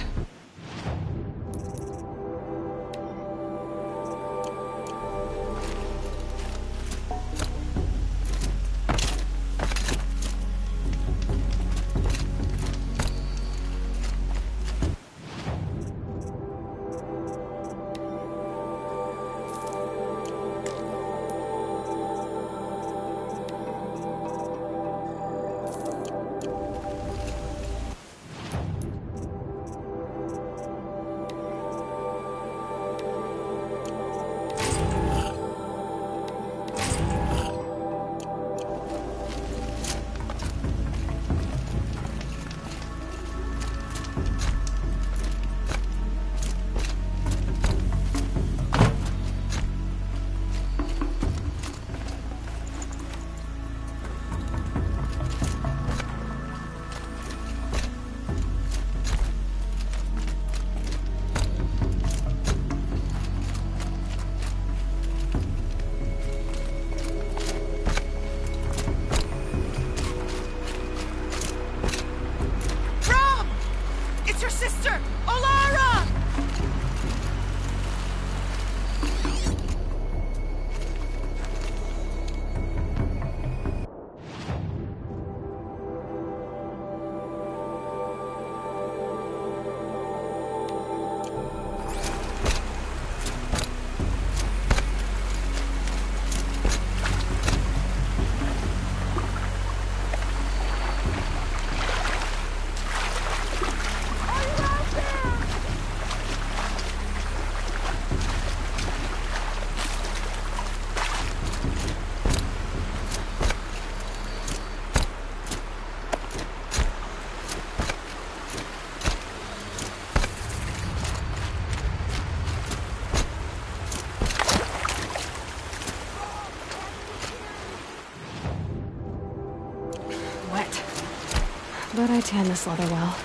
But I tan this leather well.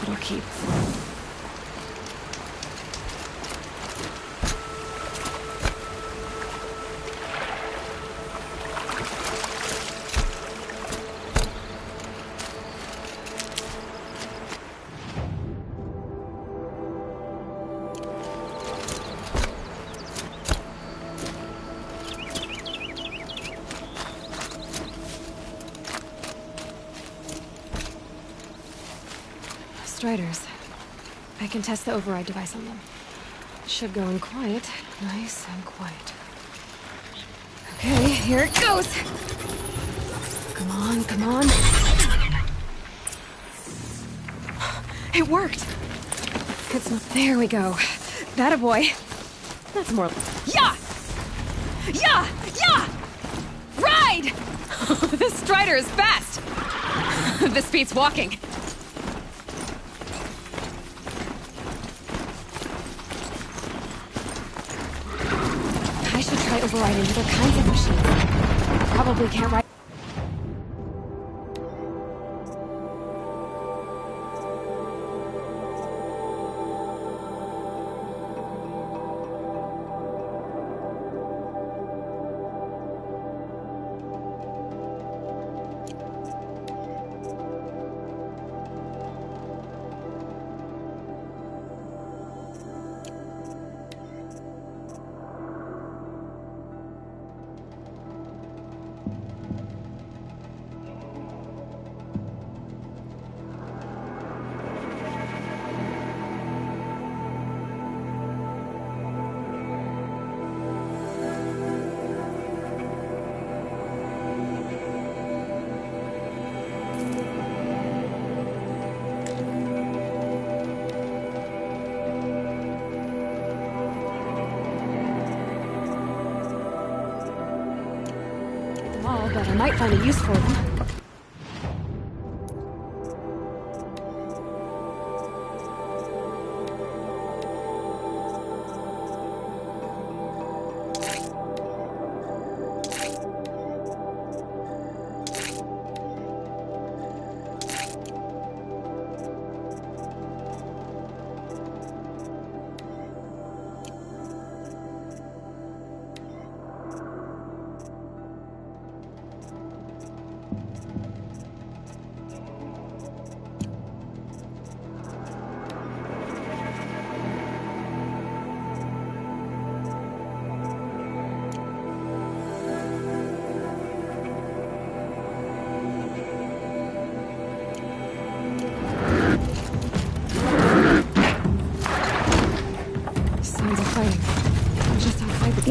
It'll keep. Striders. I can test the override device on them. It should go in quiet. Nice and quiet. Okay, here it goes! Come on, come on. It worked! It's not... There we go. That boy. That's more... Yeah! Yeah! Yeah! Ride! This Strider is fast! This beats walking. Overriding other kinds of machines. Probably can't ride. But I might find a use for them.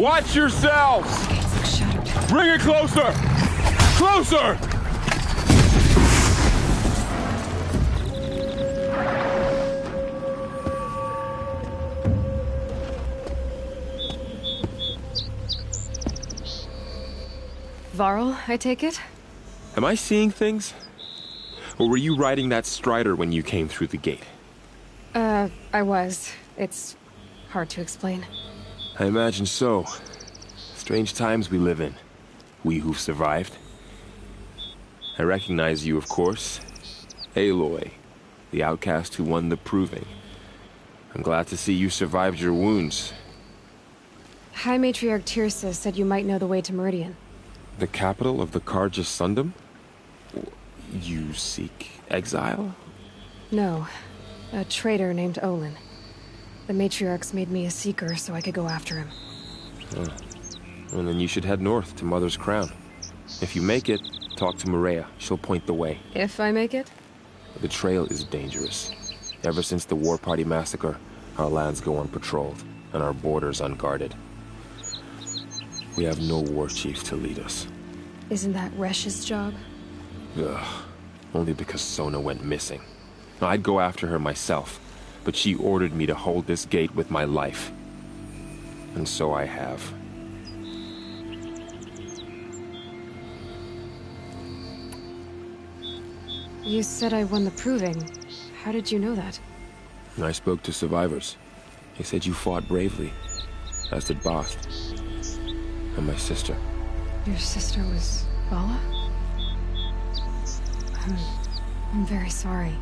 Watch yourselves! The gates look shuttered. Bring it closer! Closer! Varl, I take it? Am I seeing things? Or were you riding that Strider when you came through the gate? I was. It's hard to explain. I imagine so. Strange times we live in. We who've survived. I recognize you, of course. Aloy, the outcast who won the proving. I'm glad to see you survived your wounds. High Matriarch Tirsa said you might know the way to Meridian. The capital of the Carja Sundom? You seek exile? No. A traitor named Olin. The Matriarchs made me a seeker so I could go after him. Well, then you should head north to Mother's Crown. If you make it, talk to Maria. She'll point the way. If I make it? The trail is dangerous. Ever since the War Party massacre, our lands go unpatrolled, and our borders unguarded. We have no war chief to lead us. Isn't that Resh's job? Ugh. Only because Sona went missing. I'd go after her myself, but she ordered me to hold this gate with my life. And so I have. You said I won the proving. How did you know that? I spoke to survivors. They said you fought bravely, as did Bast. And my sister. Your sister was Vala? I'm very sorry.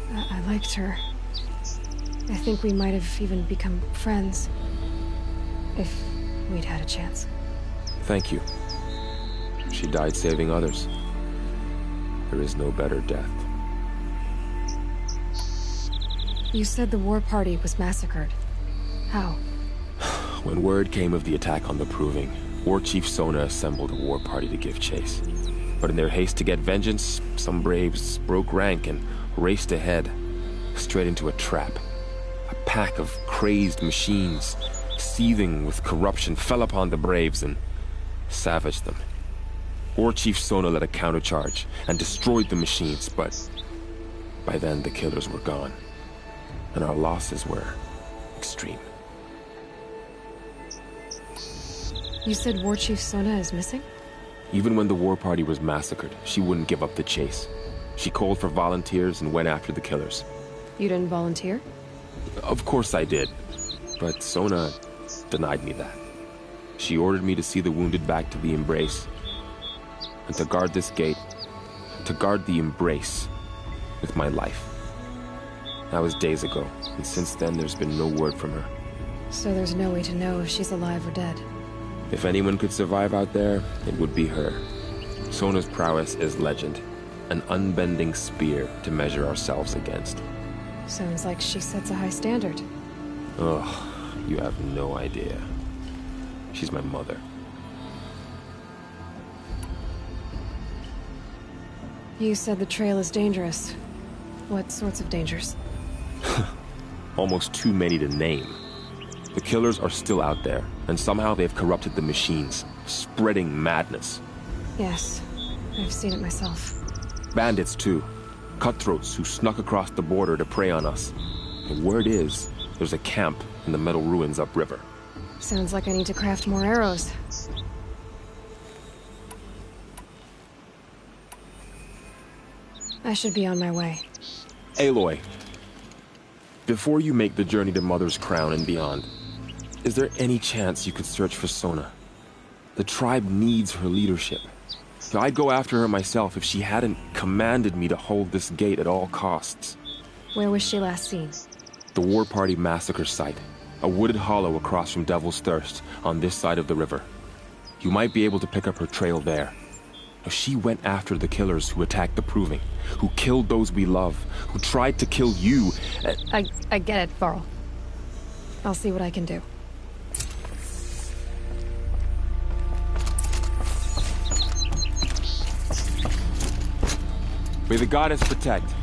I liked her. I think we might have even become friends. If we'd had a chance. Thank you. She died saving others. There is no better death. You said the war party was massacred. How? When word came of the attack on the Proving, War Chief Sona assembled a war party to give chase. But in their haste to get vengeance, some braves broke rank and raced ahead, straight into a trap. A pack of crazed machines, seething with corruption, fell upon the braves and savaged them. War Chief Sona led a countercharge and destroyed the machines, but by then the killers were gone, and our losses were extreme. You said War Chief Sona is missing? Even when the war party was massacred, she wouldn't give up the chase. She called for volunteers and went after the killers. You didn't volunteer? Of course I did, but Sona denied me that. She ordered me to see the wounded back to the Embrace, and to guard this gate, to guard the Embrace with my life. That was days ago, and since then there's been no word from her. So there's no way to know if she's alive or dead. If anyone could survive out there, it would be her. Sona's prowess is legend, an unbending spear to measure ourselves against. Sounds like she sets a high standard. Ugh, you have no idea. She's my mother. You said the trail is dangerous. What sorts of dangers? Almost too many to name. The killers are still out there, and somehow they've corrupted the machines, spreading madness. Yes, I've seen it myself. Bandits, too. Cutthroats who snuck across the border to prey on us. The word is, there's a camp in the metal ruins upriver. Sounds like I need to craft more arrows. I should be on my way. Aloy, before you make the journey to Mother's Crown and beyond, is there any chance you could search for Sona? The tribe needs her leadership. I'd go after her myself if she hadn't commanded me to hold this gate at all costs. Where was she last seen? The War Party massacre site. A wooded hollow across from Devil's Thirst, on this side of the river. You might be able to pick up her trail there. She went after the killers who attacked the Proving, who killed those we love, who tried to kill you. I get it, Varl. I'll see what I can do. May the goddess protect.